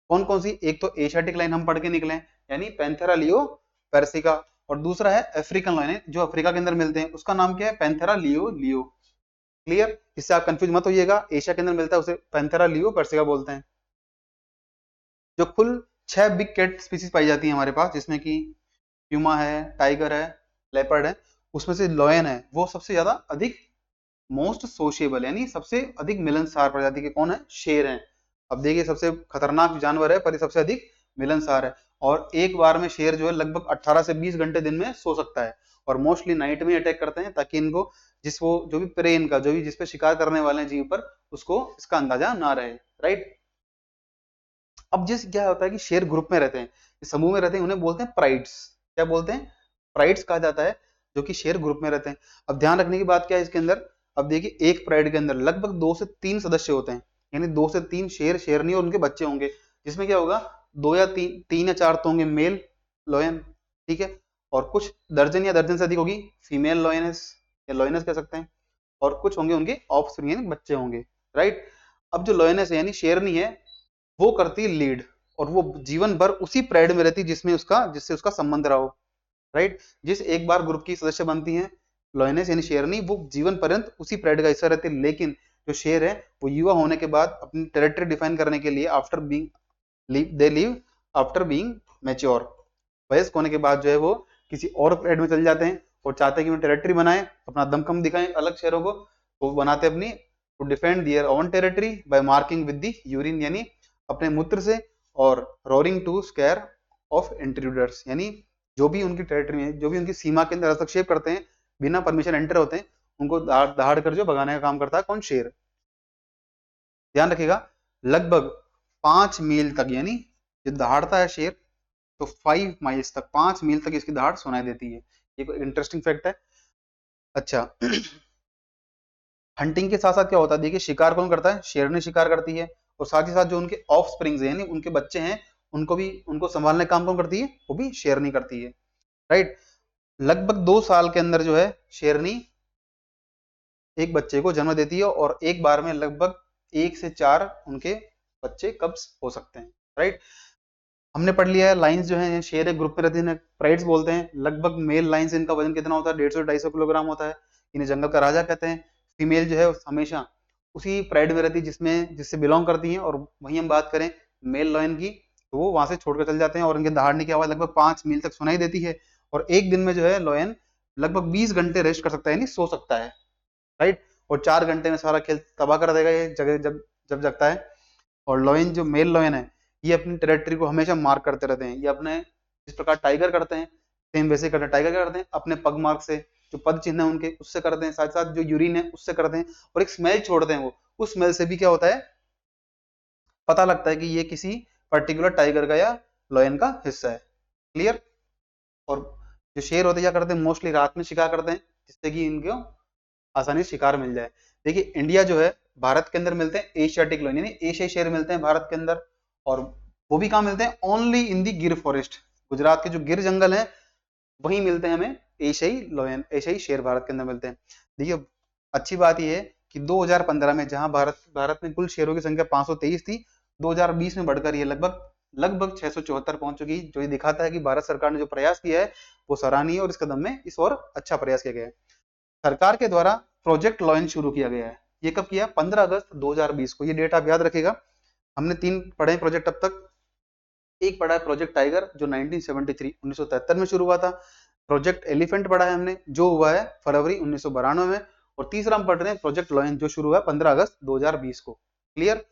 कौन कौन सी, एक तो एशियाटिक लाइन हम पढ़ के निकले यानी पैंथेरा लियो पेर्सिका, और दूसरा है अफ्रीकन लाइन जो अफ्रीका के अंदर मिलते हैं, उसका नाम क्या है, पैंथेरा लियो लियो। क्लियर, इससे आप कंफ्यूज मत होइएगा, एशिया के अंदर मिलता है उसे पैंथेरा लियो पेर्सिका बोलते हैं। जो कुल 6 बिग कैट स्पीसीज पाई जाती है हमारे पास, जिसमें कि प्यूमा है, टाइगर है, लेपर्ड है, उसमें से लॉयन है वो सबसे ज्यादा अधिक मोस्ट सोशिएबल यानी सबसे अधिक मिलनसार प्रजाति के कौन है, शेर हैं। अब देखिए सबसे खतरनाक जानवर है पर ये सबसे अधिक मिलनसार है। और एक बार में शेर जो है लगभग 18 से 20 घंटे दिन में सो सकता है, और मोस्टली नाइट में अटैक करते हैं ताकि इनको जिस वो जो भी प्रे इनका जो भी जिस पे शिकार करने वाले हैं जीव पर उसको इसका अंदाजा ना रहे। राइट। अब जिस क्या होता है कि शेर ग्रुप में रहते हैं, समूह में रहते हैं, उन्हें बोलते हैं प्राइड्स। क्या बोलते हैं, प्राइड्स कहा जाता है, जो कि शेर ग्रुप में रहते हैं। अब ध्यान रखने की बात क्या है इसके अंदर, अब देखिए एक प्राइड के अंदर लगभग 2 से 3 सदस्य होते हैं, यानी 2 से 3 शेर शेरनी और उनके बच्चे होंगे, जिसमें क्या होगा 2 या 3 या 4 तो होंगे मेल लॉयन, ठीक है, और कुछ दर्जन या दर्जन से अधिक होगी फीमेल लॉयनेस या लॉयनेस कह सकते हैं, और कुछ होंगे उनके ऑफस्प्रिंग यानी बच्चे होंगे। राइट। अब जो लॉयनेस है यानी शेरनी है वो करती है लीड, और वो जीवन भर उसी प्राइड में रहती है जिससे उसका संबंध रहा हो। राइट। जिस एक बार ग्रुप की सदस्य बनती हैं लॉयनेस यानी शेरनी, वो जीवन पर्यंत उसी प्राइड का हिस्सा रहती है। लेकिन जो शेर है वो युवा होने के बाद अपनी टेरिटरी डिफाइन करने के लिए दे लीव आफ्टर बीइंग मैच्योर, वयस्क होने के बाद जो है वो किसी और प्राइड में चले जाते हैं और चाहते हैं कि वो टेरिटरी बनाए, अपना दमखम दिखाएं अलग शहरों को, वो बनाते अपनी to defend their own territory by marking with the urine यानी अपने मूत्र से, और roaring to scare off intruders यानी जो भी उनकी टेरिटरी में जो भी उनकी सीमा के अंदर हस्तक्षेप करते हैं, बिना परमिशन एंटर होते हैं, उनको दहाड़ कर जो भगाने का काम करता है कौन, शेर। ध्यान रखिएगा लगभग 5 मील तक यानी जो दहाड़ता है शेर तो 5 माइल्स तक 5 मील तक इसकी दहाड़ सुनाई देती है। ये कोई इंटरेस्टिंग फैक्ट है। अच्छा हंटिंग के साथ साथ क्या होता है, देखिए शिकार कौन करता है, शेरनी शिकार करती है, और साथ ही साथ जो उनके ऑफ स्प्रिंग्स यानी उनके बच्चे हैं उनको संभालने का काम कौन करती है, वो भी शेरनी करती है। राइट। लगभग 2 साल के अंदर जो है शेरनी एक बच्चे को जन्म देती है, और एक बार में लगभग 1 से 4 उनके बच्चे कब्ज हो सकते हैं। राइट। हमने पढ़ लिया है लाइंस जो है शेर एक ग्रुप में रहती है, प्राइड्स बोलते हैं। लगभग मेल लाइंस इनका वजन कितना होता है, 150 से 250 किलोग्राम होता है, इन्हें जंगल का राजा कहते हैं। फीमेल जो है हमेशा उसी प्राइड में रहती है जिससे बिलोंग करती हैं, और वहीं हम बात करें मेल लॉयन की तो वो वहां से छोड़कर चल जाते हैं, और इनके दहाड़ने की आवाज लगभग 5 मील तक सुनाई देती है। और एक दिन में जो है लॉयन लगभग 20 घंटे रेस्ट कर सकता है यानी सो सकता है। राइट। और 4 घंटे में सारा खेल तबाह कर देगा ये जगह जब जब जगता है। और लॉयन जो मेल लॉयन है ये अपनी टेरिटरी को हमेशा मार्क करते रहते हैं, ये अपने जिस प्रकार टाइगर करते हैं सेम वैसे करते हैं। टाइगर क्या करते हैं, अपने पग मार्क से जो पद चिन्ह है उनके उससे करते हैं, साथ साथ जो यूरिन है उससे करते हैं, और एक स्मेल छोड़ते हैं, वो उस स्मेल से भी क्या होता है पता लगता है कि ये किसी पर्टिकुलर टाइगर का या लॉयन का हिस्सा है। क्लियर। और जो शेर होते हैं क्या करते हैं, मोस्टली रात में शिकार करते हैं जिससे कि इनको आसानी से शिकार मिल जाए। देखिए इंडिया जो है भारत के अंदर मिलते हैं एशियाटिक लाइन यानी एशियाई शेर मिलते हैं भारत के अंदर, और वो भी कहाँ मिलते हैं, ओनली इन दी गिर फॉरेस्ट। गुजरात के जो गिर जंगल है वहीं मिलते हैं हमें एशियाई शेयर भारत के अंदर मिलते हैं। देखिए अच्छी बात यह है कि 2015 में जहां भारत में कुल शेयरों की संख्या 523 थी, 2020 में बढ़कर ये लगभग लगभग 674 पहुंच चुकी, जो ये दिखाता है कि भारत सरकार ने जो प्रयास किया है वो सराहनीय है और इस कदम में इस और अच्छा प्रयास किया गया है। सरकार के द्वारा प्रोजेक्ट लॉन्च शुरू किया गया है। ये कब किया? 15 अगस्त 2020 को। ये डेट आप याद रखिएगा। हमने 3 पढ़े हैं प्रोजेक्ट अब तक। एक पढ़ा है प्रोजेक्ट टाइगर जो 1973 में शुरू हुआ था। प्रोजेक्ट एलिफेंट पढ़ा है हमने जो हुआ है फरवरी 1992 में। और तीसरा हम पढ़ रहे हैं प्रोजेक्ट लॉयन जो शुरू हुआ है 15 अगस्त 2020 को। क्लियर?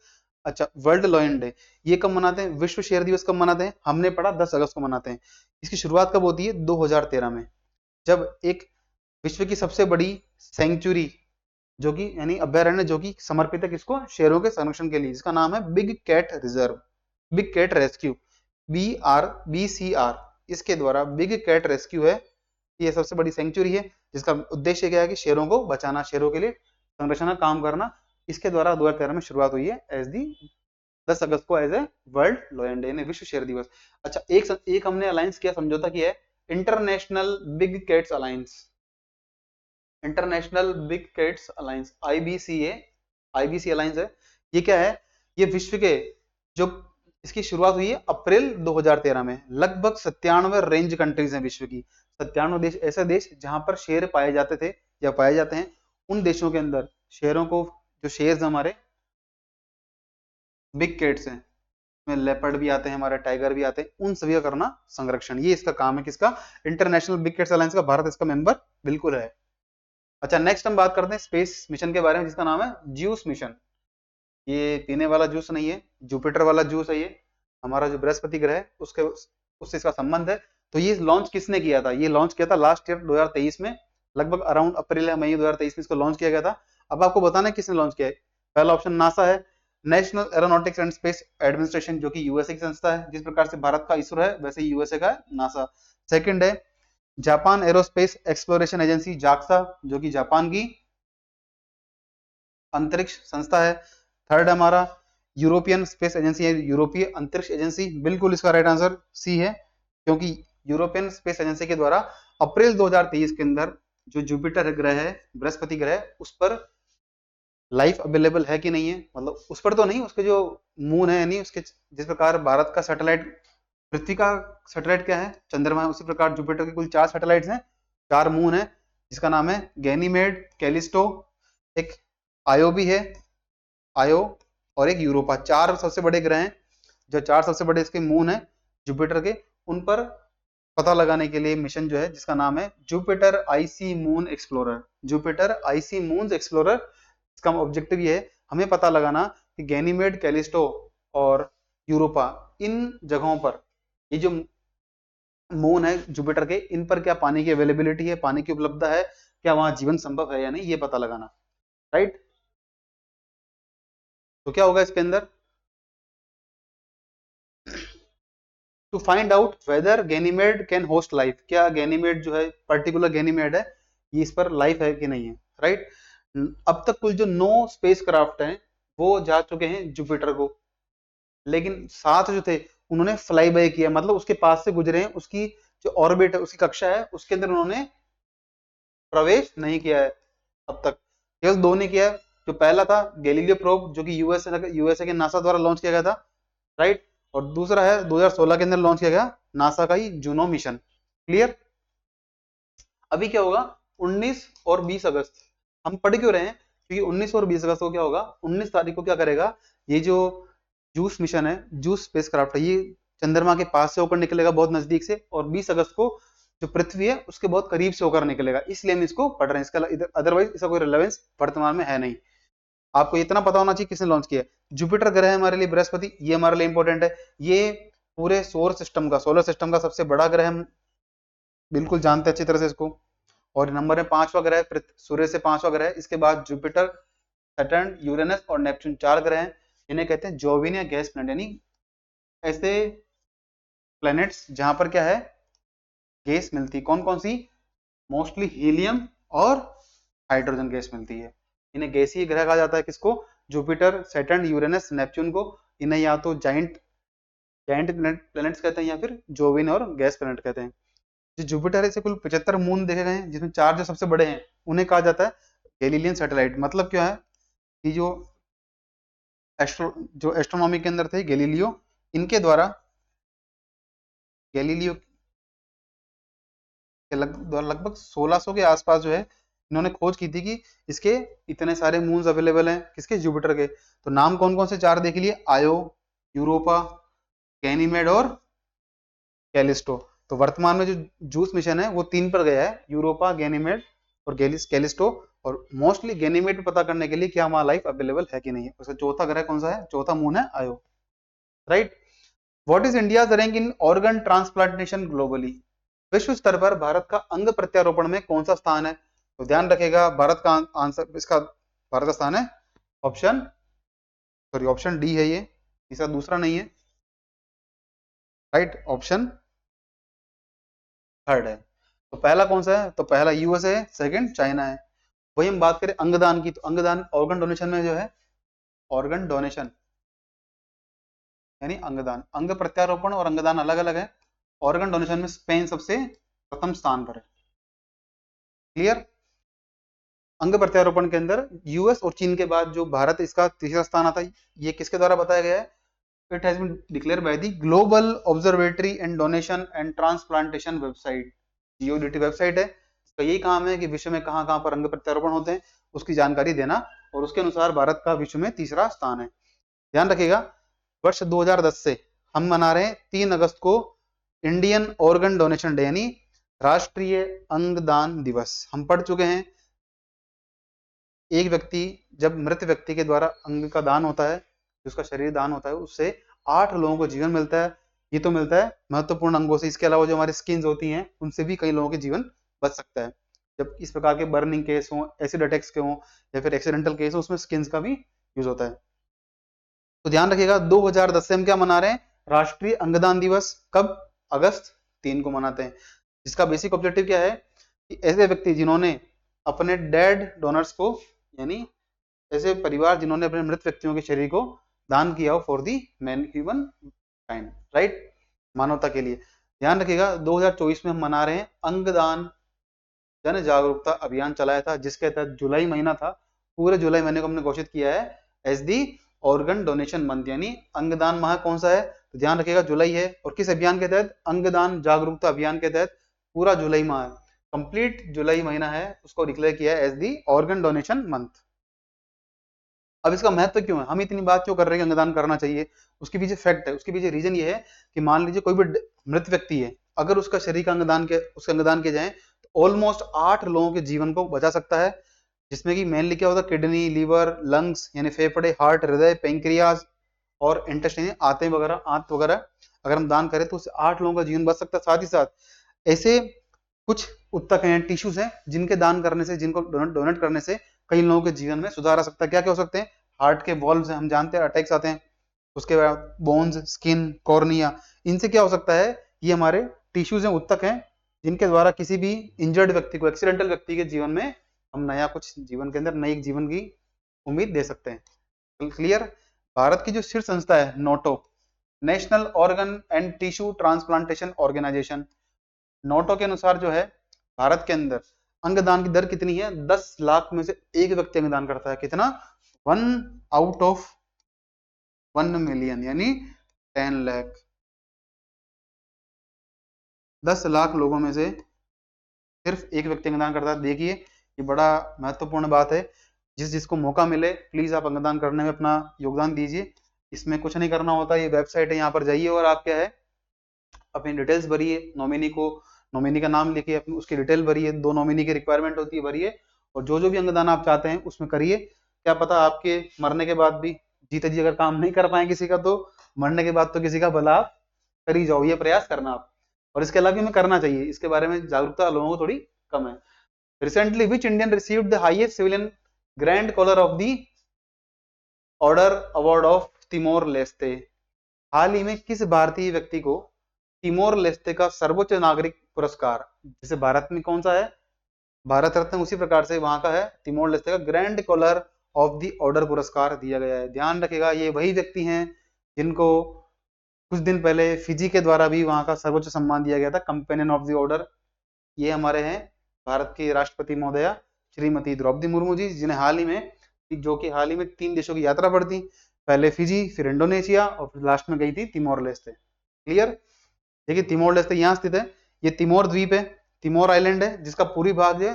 अच्छा, वर्ल्ड लॉयन डे ये कब मनाते हैं? विश्व शेर दिवस कब मनाते हैं? हमने पढ़ा 10 अगस्त को मनाते हैं। इसकी शुरुआत कब होती है? 2013 में, जब एक विश्व की सबसे बड़ी सेंचुरी जो कि यानी अभयारण्य जो कि समर्पित है किसको? शेरों के संरक्षण के लिए, जिसका नाम है big cat reserve, big cat rescue, BCR, इसके द्वारा बिग कैट रेस्क्यू है। ये सबसे बड़ी सेंचुरी है जिसका उद्देश्य क्या है कि शेरों को बचाना, शेरों के लिए संरक्षण का काम करना। इसके द्वारा 2013 में शुरुआत हुई है एज दी 10 अगस्त को as a world lion day, विश्व शेर दिवस। अच्छा, एक हमने अलायंस किया, समझौता किया है, international big cats alliance, international big cats alliance, IBC alliance है। ये क्या है? ये विश्व के जो इसकी शुरुआत हुई है अप्रैल 2013 में। लगभग 97 रेंज कंट्रीज हैं विश्व की, 97 देश, ऐसे देश जहां पर शेर पाए जाते थे या पाए जाते हैं। उन देशों के अंदर शेरों को, जो शेर हमारे बिग कैट्स हैं, में लेपर्ड भी आते हैं, हमारे टाइगर भी आते हैं, उन सभी का करना संरक्षण, ये इसका काम है। किसका? इंटरनेशनल बिग कैट्स अलायंस का। भारत इसका मेंबर बिल्कुल है। अच्छा, नेक्स्ट हम बात करते हैं स्पेस मिशन के बारे में जिसका नाम है ज्यूस मिशन। ये पीने वाला जूस नहीं है, जुपिटर वाला जूस है। ये हमारा जो बृहस्पति ग्रह है उसके उससे इसका संबंध है। तो ये लॉन्च किसने किया था? ये लॉन्च किया था लास्ट ईयर 2023 में, लगभग अराउंड अप्रैल या मई 2023 में इसको लॉन्च किया गया था। अब आपको बताना है किसने लॉन्च किया है। पहला ऑप्शन नासा है, national aeronautics and space administration, जो कि यूएसए की संस्था है। जिस प्रकार से भारत का इसरो है वैसे ही यूएसए का है नासा। सेकंड है Japan aerospace exploration agency, JAXA, जो कि जापान की अंतरिक्ष संस्था है। थर्ड हमारा यूरोपियन स्पेस एजेंसी है, यूरोपीय अंतरिक्ष एजेंसी। बिल्कुल इसका राइट आंसर सी है, क्योंकि यूरोपियन स्पेस एजेंसी के द्वारा अप्रैल 2023 के अंदर जो जुपिटर ग्रह है, बृहस्पति ग्रह, उस पर लाइफ अवेलेबल है कि नहीं है, मतलब उस पर तो नहीं, उसके जो मून है, यानी उसके जिस प्रकार भारत का सैटेलाइट, पृथ्वी का सैटेलाइट क्या है? चंद्रमा है, उसी प्रकार जुपिटर के कुल 4 सैटेलाइट्स हैं, 4 मून है, जिसका नाम है गैनीमेड, कैलिस्टो, एक आयो भी है, आयो, और एक यूरोपा। 4 सबसे बड़े ग्रह हैं। जो 4 सबसे बड़े इसके मून है जुपिटर के, उन पर पता लगाने के लिए मिशन जो है जिसका नाम है Jupiter IC moon explorer, Jupiter IC moon explorer. इसका ऑब्जेक्टिव ये है हमें पता लगाना कि गैनीमेड, कैलिस्टो और यूरोपा, इन जगहों पर, ये जो मून है जुपिटर के, इन पर क्या पानी की अवेलेबिलिटी है, पानी की उपलब्धता है, क्या वहां जीवन संभव है या नहीं, ये पता लगाना। राइट? तो क्या होगा इसके अंदर? To find out whether Ganymede can host life, क्या गैनीमेड जो है, पर्टिकुलर गैनीमेड है, ये इस पर लाइफ है कि नहीं है। राइट? अब तक कुल जो 9 स्पेस क्राफ्ट हैं वो जा चुके हैं जुपिटर को, लेकिन 7 जो थे उन्होंने फ्लाई बाय किया, मतलब उसके पास से गुजरे हैं, उसकी जो ऑर्बिट है, उसकी कक्षा है, उसके अंदर उन्होंने प्रवेश नहीं किया है अब तक। केवल 2 ने किया है। जो पहला था गैलीलियो प्रोब, जो कि यूएसए के नासा द्वारा लॉन्च किया गया था। राइट? और दूसरा है 2016 के अंदर लॉन्च किया गया नासा का ही जूनो मिशन। क्लियर? अभी क्या होगा? 19 और 20 अगस्त हम पढ़ क्यों रहे हैं? क्योंकि 19 और 20 अगस्त को क्या होगा? 19 तारीख को क्या करेगा ये जो जूस मिशन है, जूस स्पेसक्राफ्ट है, ये चंद्रमा के पास से होकर निकलेगा बहुत नजदीक से, और 20 अगस्त को जो पृथ्वी है उसके बहुत करीब से होकर निकलेगा। इसलिए हम इसको पढ़ रहे हैं, इसका अदरवाइज इसका कोई रिलेवेंस वर्तमान में है नहीं। आपको इतना पता होना चाहिए किसने लॉन्च किया। जुपिटर ग्रह है हमारे लिए, बृहस्पति ये हमारे लिए इंपॉर्टेंट है। ये पूरे सोलर सिस्टम का सबसे बड़ा ग्रह, हम बिल्कुल जानते हैं अच्छी तरह से इसको। और नंबर में 5वां ग्रह, सूर्य से 5वां ग्रह। इसके बाद जुपिटर, सैटर्न, यूरेनस और नेपच्यून 4 ग्रह हैं। इन्हें कहते हैं जोविन या गैस प्लैनेट, यानी ऐसे प्लैनेट्स जहां पर क्या है, गैस मिलती है। कौन कौन सी? मोस्टली हीलियम और हाइड्रोजन गैस मिलती है। इन्हें गैसीय ग्रह कहा जाता है। किसको? जुपिटर, सैटर्न, यूरेनस, नेपच्यून को। इन्हें या तो जाइंट जाइंट प्लैनेट्स कहते हैं या फिर जोविन और गैस प्लैनेट कहते हैं। जो जुपिटर है, इसे कुल 75 मून देखे गए हैं, जिसमें 4 जो सबसे बड़े हैं उन्हें कहा जाता है गैलीलियन सैटेलाइट। मतलब क्या है कि जो एस्ट्रोनॉमी के अंदर थे गैलीलियो, इनके द्वारा गैलीलियो के लगभग 1600 के आसपास जो है इन्होंने खोज की थी कि इसके इतने सारे मून्स अवेलेबल हैं, किसके, जुपिटर के। तो नाम कौन कौन से 4 देख लिए, आयो, यूरोपा, गैनीमेड और कैलिस्टो। तो वर्तमान में जो जूस मिशन है वो 3 पर गया है, यूरोपा, गैनीमेड और कैलिस्टो। और मोस्टली गैनीमेड पे पता करने के लिए क्या वहां लाइफ अवेलेबल है कि नहीं है। उसका चौथा ग्रह कौन सा है, चौथा मून है आयो, right. What is India rank in organ transplantation globally. विश्व स्तर पर भारत का अंग प्रत्यारोपण में कौन सा स्थान है। तो ध्यान रखेगा, भारत का आंसर, इसका भारत का स्थान है ऑप्शन, सॉरी ऑप्शन डी है ये, इसका दूसरा नहीं है, राइट, ऑप्शन थर्ड है। तो पहला कौन सा है, तो पहला यूएसए है, सेकंड चाइना है। वही हम बात करें अंगदान की, तो अंगदान ऑर्गन डोनेशन में जो है, ऑर्गन डोनेशन यानी अंगदान, अंग प्रत्यारोपण और अंगदान अलग अलग है। ऑर्गन डोनेशन में स्पेन सबसे प्रथम स्थान पर है, क्लियर। अंग प्रत्यारोपण के अंदर यूएस और चीन के बाद जो भारत, इसका तीसरा स्थान आता है। ये किसके द्वारा बताया गया है, it has been declared by the global observatory and donation and transplantation website, GODT website है। इसका यही काम है कि विश्व में कहां कहां पर अंग प्रत्यारोपण होते हैं उसकी जानकारी देना, और उसके अनुसार भारत का विश्व में तीसरा स्थान है। ध्यान रखिएगा, वर्ष 2010 से हम मना रहे हैं 3 अगस्त को इंडियन ऑर्गन डोनेशन डे, यानी राष्ट्रीय अंगदान दिवस। हम पढ़ चुके हैं, एक व्यक्ति, जब मृत व्यक्ति के द्वारा अंग का दान होता है, उसका शरीर दान होता है, उससे 8 लोगों को जीवन मिलता है। ये तो मिलता है महत्वपूर्ण अंगों से, इसके अलावा जो हमारी स्किन होती हैं उनसे भी कई लोगों के जीवन बच सकता है। जब इस प्रकार के बर्निंग केस हो, एसिड अटैक्स के हो, या फिर एक्सीडेंटल केस हो, उसमें स्किन का भी यूज होता है। तो ध्यान रखिएगा, 2010 से हम क्या मना रहे हैं, राष्ट्रीय अंगदान दिवस। कब, अगस्त 3 को मनाते हैं। जिसका बेसिक ऑब्जेक्टिव क्या है कि ऐसे व्यक्ति जिन्होंने अपने डेड डोनर्स को, यानी ऐसे परिवार जिन्होंने अपने मृत व्यक्तियों के शरीर को दान किया हो for the man human kind, right, मानवता के लिए। ध्यान रखिएगा, 2024 में हम मना रहे हैं अंगदान जन जागरूकता अभियान चलाया था, जिसके तहत जुलाई महीना था, पूरे जुलाई महीने को हमने घोषित किया है as the organ donation month, यानी अंगदान माह कौन सा है, तो ध्यान रखिएगा जुलाई है। और किस अभियान के तहत, अंगदान जागरूकता अभियान के तहत पूरा जुलाई माह, कंप्लीट जुलाई महीना है, उसको डिक्लेयर किया है as the organ donation month. अब इसका महत्व क्यों है, हम इतनी बात क्यों कर रहे हैं अंगदान करना चाहिए, उसके पीछे फैक्ट है, उसके पीछे रीजन ये है कि मान लीजिए कोई भी मृत व्यक्ति है, अगर उसका शरीर का अंगदान के उसके अंगदान किए जाए तो ऑलमोस्ट 8 लोगों के जीवन को बचा सकता है। जिसमें कि मेनली क्या होता है, किडनी, लीवर, लंग्स यानी फेफड़े, हार्ट, हृदय, पेंक्रियाज और इंटेस्टाइन, आंतें वगैरह, आंत वगैरह अगर हम दान करें तो उससे 8 लोगों का जीवन बच सकता है। साथ ही साथ ऐसे कुछ उत्तक हैं, टिश्यूज हैं, जिनके दान करने से, जिनको डोनेट करने से कई लोगों के जीवन में सुधार आ सकता है। क्या क्या हो सकते हैं, हार्ट के वॉल्व्स हम जानते हैं अटैक्स आते हैं, उसके बाद बोन्स, स्किन, कॉर्निया, इनसे क्या हो सकता है, ये हमारे टिश्यूज हैं, उत्तक हैं, जिनके द्वारा किसी भी इंजर्ड व्यक्ति को, एक्सीडेंटल व्यक्ति के जीवन में हम नया कुछ जीवन के अंदर नई जीवन की उम्मीद दे सकते हैं, क्लियर। भारत की जो शीर्ष संस्था है NOTTO, national organ and tissue transplantation organisation, NOTTO के अनुसार जो है भारत के अंदर अंगदान की दर कितनी है, 10 लाख में से एक व्यक्ति अंगदान करता है। कितना, 1 आउट ऑफ 1 मिलियन, यानी 10 लाख। 10 लाख लोगों में से सिर्फ एक व्यक्ति अंगदान करता है। देखिए ये बड़ा महत्वपूर्ण बात है। जिसको मौका मिले प्लीज आप अंगदान करने में अपना योगदान दीजिए। इसमें कुछ नहीं करना होता, ये वेबसाइट है, यहाँ पर जाइए और आप क्या है अपनी डिटेल्स भरिए, नॉमिनी का नाम लिखिए, अपनी उसकी डिटेल भरिए, 2 नॉमिनी की रिक्वायरमेंट होती है, भरिए, और जो भी अंगदान आप चाहते हैं उसमें करिए। क्या पता आपके मरने के बाद भी, जीते जी अगर काम नहीं कर पाए किसी का, तो मरने के बाद तो किसी का भला आप कर ही जाओ, ये प्रयास करना आप। और इसके अलावा हमें करना चाहिए, इसके बारे में जागरूकता लोगों को थोड़ी कम है। Recently which Indian received the highest civilian grand collar of the order award of Timor Leste. हाल ही में किस भारतीय व्यक्ति को तिमोर लेस्ते का सर्वोच्च नागरिक पुरस्कार, जैसे भारत में कौन सा है भारत रत्न, उसी प्रकार से वहां का है तिमोर लेस्ते का grand collar of the order पुरस्कार दिया गया है। ध्यान रखेगा, ये वही व्यक्ति हैं जिनको कुछ दिन पहले फिजी के द्वारा भी वहां का सर्वोच्च सम्मान दिया गया था, कंपेनियन ऑफ द ऑर्डर। ये हमारे हैं भारत के राष्ट्रपति महोदया श्रीमती द्रौपदी मुर्मू जी, जिन्हें हाल ही में, जो कि हाल ही में 3 देशों की यात्रा पर थी। पहले फिजी, फिर इंडोनेशिया और फिर लास्ट में गई थी तिमोर लेस्ते। क्लियर। देखिए तिमोर लेस्ते यहाँ स्थित है, ये तिमोर द्वीप है, तिमोर आइलैंड है, जिसका पूरी भाग है,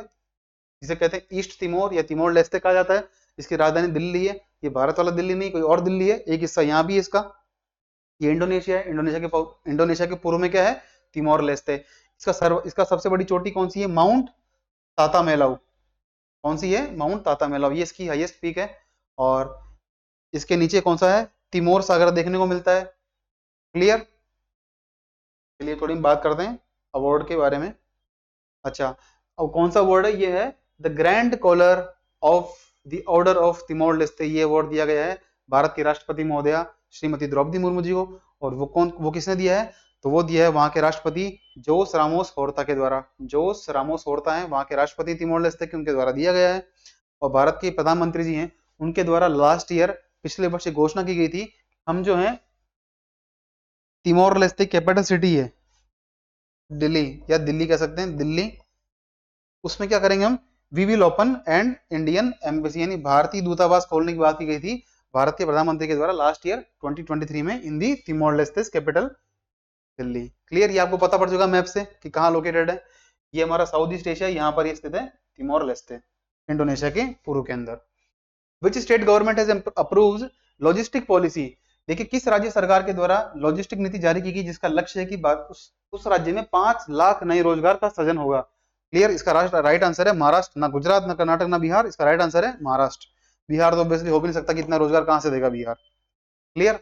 जिसे कहते हैं ईस्ट तिमोर या तिमोर लेस्ते कहा जाता है। इसकी राजधानी दिल्ली है। ये भारत वाला दिल्ली नहीं, कोई और दिल्ली है। एक हिस्सा यहाँ भी है इसका। ये इंडोनेशिया है। इंडोनेशिया के पूर्व में क्या है? तिमोर लेस्ते। इसका सबसे बड़ी चोटी कौन सी है? माउंट तातामेलाऊ। कौन सी है? माउंट तातामेलाऊ। ये इसकी हाईएस्ट पीक है। और इसके नीचे कौन सा है? तिमोर सागर देखने को मिलता है। क्लियर। चलिए थोड़ी बात करते हैं अवार्ड के बारे में। अच्छा, अब कौन सा अवार्ड है? ये है the grand collar of the order of Timor Leste. ये अवार्ड दिया गया है भारत के राष्ट्रपति महोदया श्रीमती द्रौपदी मुर्मू जी को। और वो किसने दिया है? तो वो दिया है वहां के राष्ट्रपति जोस रामोस होर्ता के द्वारा। जोस रामोस होर्ता है वहां के राष्ट्रपति तिमोर लेस्ते के, उनके द्वारा दिया गया है। और भारत के प्रधानमंत्री जी हैं, उनके द्वारा लास्ट ईयर, पिछले वर्ष घोषणा की गई थी, हम जो है तिमोर लेस्ते कैपिटल सिटी है दिल्ली, या दिल्ली कह सकते हैं, दिल्ली, उसमें क्या करेंगे हम? We will open and Indian embassy, यानी भारतीय दूतावास खोलने की बात की गई थी भारत के प्रधानमंत्री के द्वारा लास्ट ईयर 2023 में in the Timor Leste capital Dili. Clear. ये आपको पता पड़ चुका मैप से कि कहाँ लोकेटेड है। ये हमारा साउथ ईस्ट एशिया, यहाँ पर ये स्थित है तिमोर लेस्ते, इंडोनेशिया के पूर्व के अंदर। Which state government has approved logistic policy. देखिए किस राज्य सरकार के द्वारा लॉजिस्टिक नीति जारी की गई, जिसका लक्ष्य है कि उस राज्य में 5 लाख नए रोजगार का सृजन होगा। क्लियर। इसका राइट आंसर है महाराष्ट्र। ना गुजरात, ना कर्नाटक, ना बिहार। इसका राइट आंसर है महाराष्ट्र। बिहार तो ऑब्वियसली हो भी नहीं सकता कि इतना रोजगार कहां से देगा बिहार। क्लियर।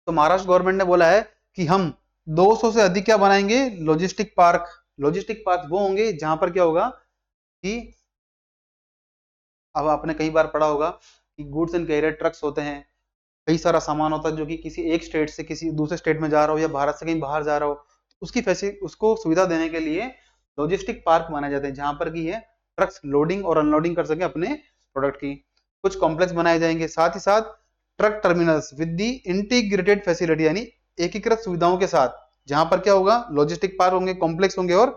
तो महाराष्ट्र गवर्नमेंट ने बोला है कि हम 200 से अधिक क्या बनाएंगे? Logistic park. लॉजिस्टिक पार्क वो होंगे जहां पर क्या होगा कि, अब आपने कई बार पढ़ा होगा कि गुड्स एंड कैरियर ट्रक्स होते हैं, कई सारा सामान होता है जो कि किसी एक स्टेट से किसी दूसरे स्टेट में जा रहा हो या भारत से कहीं बाहर जा रहा हो, उसको सुविधा देने के लिए लॉजिस्टिक पार्क बनाए जाते हैं, जहां पर की है ट्रक्स लोडिंग और अनलोडिंग कर सके अपने प्रोडक्ट की। कुछ कॉम्प्लेक्स बनाए जाएंगे, साथ ही साथ truck terminals with the integrated facility, यानी एकीकृत सुविधाओं के साथ, जहां पर क्या होगा? लॉजिस्टिक पार्क होंगे, कॉम्प्लेक्स होंगे और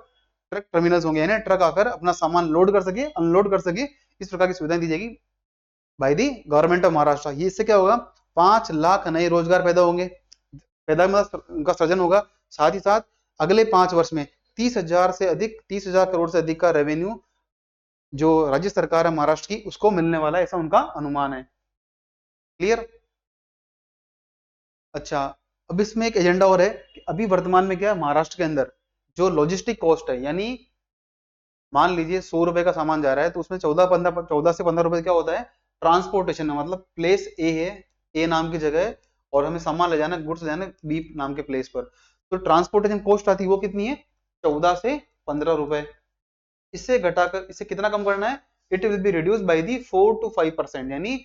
ट्रक टर्मिनल्स होंगे, यानी ट्रक आकर अपना सामान लोड कर सके, अनलोड कर सके, इस प्रकार की सुविधाएं दी जाएगी by the government of Maharashtra. ये इससे क्या होगा? 5 लाख नए रोजगार पैदा होंगे, पैदा मतलब उनका सृजन होगा। साथ ही साथ अगले 5 वर्ष में 30,000 करोड़ से अधिक का रेवेन्यू जो राज्य सरकार है महाराष्ट्र की, उसको मिलने वाला है, ऐसा उनका अनुमान है। क्लियर। अच्छा, अब इसमें एक एजेंडा और है कि अभी वर्तमान में क्या है, महाराष्ट्र के अंदर जो लॉजिस्टिक कॉस्ट है, यानी मान लीजिए 100 रुपए का सामान जा रहा है, तो उसमें 14 से 15 रुपए क्या होता है? ट्रांसपोर्टेशन है। मतलब प्लेस ए है, ए नाम की जगह है, और हमें सामान ले जाना, गुड्स ले जाना बी नाम के प्लेस पर, तो ट्रांसपोर्टेशन कॉस्ट आती है वो कितनी है? 14 से 15 रुपए। इससे घटाकर इसे कितना कम करना है? It will be reduce by the 4 to 5%, यानी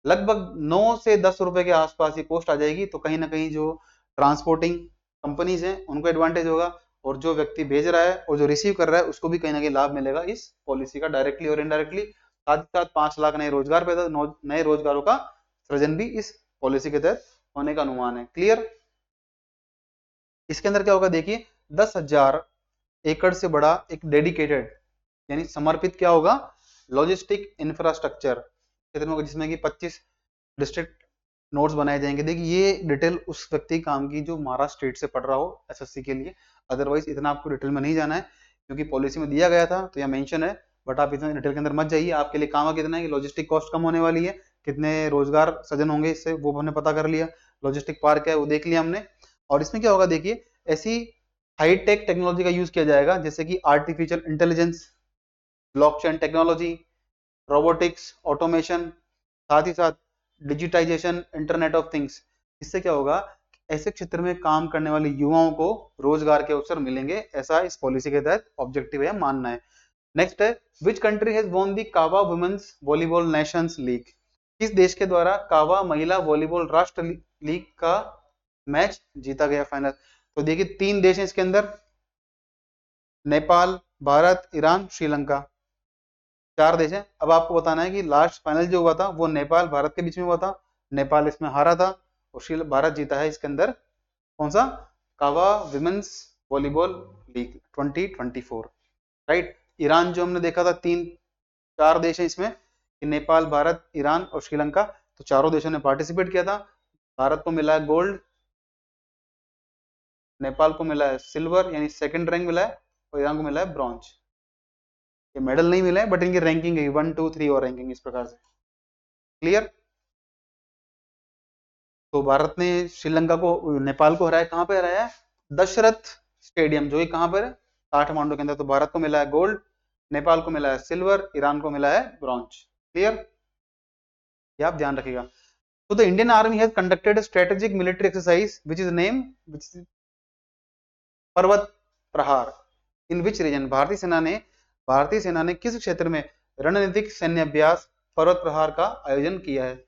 लगभग 9 से 10 रुपए के आसपास ये कॉस्ट आ जाएगी। तो कहीं ना कहीं जो ट्रांसपोर्टिंग कंपनीज हैं उनको एडवांटेज होगा, और जो व्यक्ति भेज रहा है और जो रिसीव कर रहा है उसको भी कहीं ना कहीं लाभ मिलेगा इस पॉलिसी का, डायरेक्टली और इनडायरेक्टली। साथ ही साथ 5 लाख नए रोजगार पैदा, नए रोजगारों का सृजन भी इस पॉलिसी के तहत होने का अनुमान है। क्लियर। इसके अंदर क्या होगा? देखिए 10,000 एकड़ से बड़ा एक डेडिकेटेड, यानी समर्पित क्या होगा? लॉजिस्टिक इंफ्रास्ट्रक्चर क्षेत्र में होगा, जिसमें कि 25 डिस्ट्रिक्ट नोट्स बनाए जाएंगे। देखिए ये डिटेल उस व्यक्ति काम की जो महाराष्ट्र स्टेट से पढ़ रहा हो एसएससी के लिए, अदरवाइज इतना आपको डिटेल में नहीं जाना है, क्योंकि पॉलिसी में दिया गया था तो यह मेंशन है, बट आप इतना डिटेल के अंदर मत जाइए। आपके लिए काम कितना है कि लॉजिस्टिक कॉस्ट कम होने वाली है, कितने रोजगार सृजन होंगे इससे वो हमने पता कर लिया, लॉजिस्टिक पार्क है वो देख लिया हमने। और इसमें क्या होगा? देखिए ऐसी हाईटेक टेक्नोलॉजी का यूज किया जाएगा, जैसे कि artificial intelligence, blockchain technology, robotics, automation, साथ ही साथ डिजिटाइजेशन, इंटरनेट ऑफ थिंग्स। इससे क्या होगा? ऐसे क्षेत्र में काम करने वाले युवाओं को रोजगार के अवसर मिलेंगे, ऐसा इस पॉलिसी के तहत ऑब्जेक्टिव है, मानना है। नेक्स्ट है, which country has won the कावा वुमेन्स वॉलीबॉल नेशंस लीग। किस देश के द्वारा कावा महिला वॉलीबॉल राष्ट्र लीग का मैच जीता गया, फाइनल? तो देखिए 3 देश हैं इसके अंदर, नेपाल, भारत, ईरान, श्रीलंका, 4 देश हैं। अब आपको बताना है कि लास्ट फाइनल जो हुआ था वो नेपाल भारत के बीच में हुआ था, नेपाल इसमें हारा था और भारत जीता है इसके अंदर। कौन सा? कावा women's volleyball league 2024, right. Iran जो हमने देखा था, 4 देश हैं इसमें, कि नेपाल, भारत, ईरान और श्रीलंका, तो चारों देशों ने पार्टिसिपेट किया था। भारत को मिला है गोल्ड, नेपाल को मिला है सिल्वर यानी सेकंड रैंक मिला है, और ईरान को मिला है ब्रॉन्ज। ये मेडल नहीं मिले हैं, बट इनकी रैंकिंग है 1 2 3 और रैंकिंग इस प्रकार से। क्लियर। तो भारत ने श्रीलंका को, नेपाल को हराया, कहाँ पे हराया है? दशरथ स्टेडियम, जो कि कहाँ पर है? काठमांडू के अंदर। तो भारत को मिला है गोल्ड, नेपाल को मिला है सिल्वर, ईरान को मिला है ब्रॉन्ज। क्लियर, ये आप ध्यान रखिएगा। तो the Indian army has conducted strategic military exercise which is name पर्वत प्रहार इन विच रीजन। भारतीय सेना ने किस क्षेत्र में रणनीतिक सैन्य अभ्यास पर्वत प्रहार का आयोजन किया है?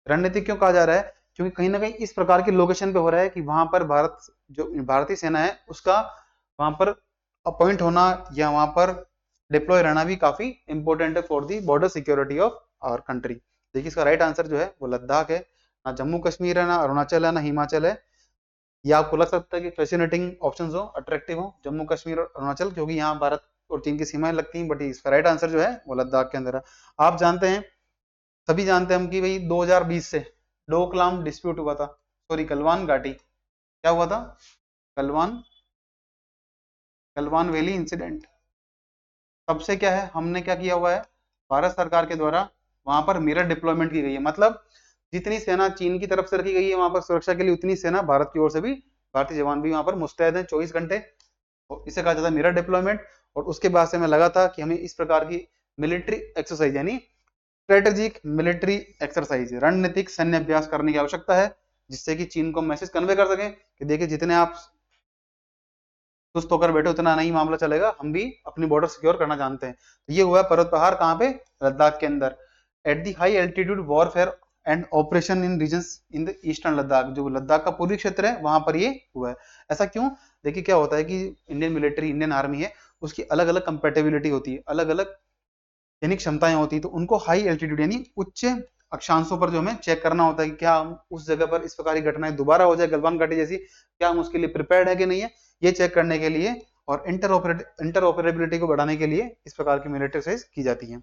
रणनीतिक क्यों कहा जा रहा है? क्योंकि कहीं ना कहीं इस प्रकार की लोकेशन पे हो रहा है कि वहां पर जो भारतीय सेना है उसका वहां पर अपॉइंट होना या वहां पर डिप्लॉय रहना भी काफी इंपॉर्टेंट है for the border security of our country. देखिए इसका राइट आंसर जो है वो लद्दाख है। ना जम्मू कश्मीर है, ना अरुणाचल है, ना हिमाचल है। ये आपको लग सकता है कि फैसिनेटिंग ऑप्शंस हो, अट्रैक्टिव हो, जम्मू कश्मीर और अरुणाचल, क्योंकि यहाँ भारत और चीन की सीमाएं लगती हैं, बट इसका राइट आंसर जो है वो लद्दाख के अंदर है। आप जानते हैं, सभी जानते हैं हम, कि भाई 2020 से डोकलाम डिस्प्यूट हुआ था, सॉरी गलवान घाटी, क्या हुआ था? Galwan Galwan valley incident. तब से क्या है, हमने क्या किया हुआ है, भारत सरकार के द्वारा वहां पर मिरर डिप्लॉयमेंट की गई है। मतलब जितनी सेना चीन की तरफ से रखी गई है वहां पर सुरक्षा के लिए, उतनी सेना भारत की ओर से भी, भारतीय जवान भी वहां पर मुस्तैद हैं 24 घंटे। और इसे कहा जाता है मिरर डिप्लॉयमेंट। और उसके बाद से हमें लगा था कि हमें इस प्रकार की मिलिट्री एक्सरसाइज यानी स्ट्रेटेजिक मिलिट्री एक्सरसाइज, रणनीतिक सैन्य अभ्यास करने की आवश्यकता है, जिससे कि चीन को मैसेज कन्वे कर सकें कि देखिए जितने आप सुस्त होकर बैठे उतना नहीं मामला चलेगा, हम भी अपनी बॉर्डर सिक्योर करना जानते हैं। तो ये हुआ पर्वत प्रहार कहाँ पे? लद्दाख के अंदर। At the high altitude warfare and operation in regions in the eastern Ladakh, जो लद्दाख का पूर्वी क्षेत्र है वहां पर ये हुआ है। ऐसा क्यों? देखिए क्या होता है कि इंडियन मिलिट्री, इंडियन आर्मी है, उसकी अलग अलग कंपेटेबिलिटी होती है, अलग अलग यानी क्षमताएं होती है। तो उनको हाई एल्टीट्यूड यानी उच्च अक्षांशों पर जो हमें चेक करना होता है कि क्या हम उस जगह पर इस प्रकार की घटनाएं दोबारा हो जाए गलवान घाटी जैसी, क्या हम उसके लिए प्रिपेयर्ड है कि नहीं है, ये चेक करने के लिए और इंटरऑपरेबिलिटी को बढ़ाने के लिए इस प्रकार की मिलिट्री एक्सरसाइज की जाती है,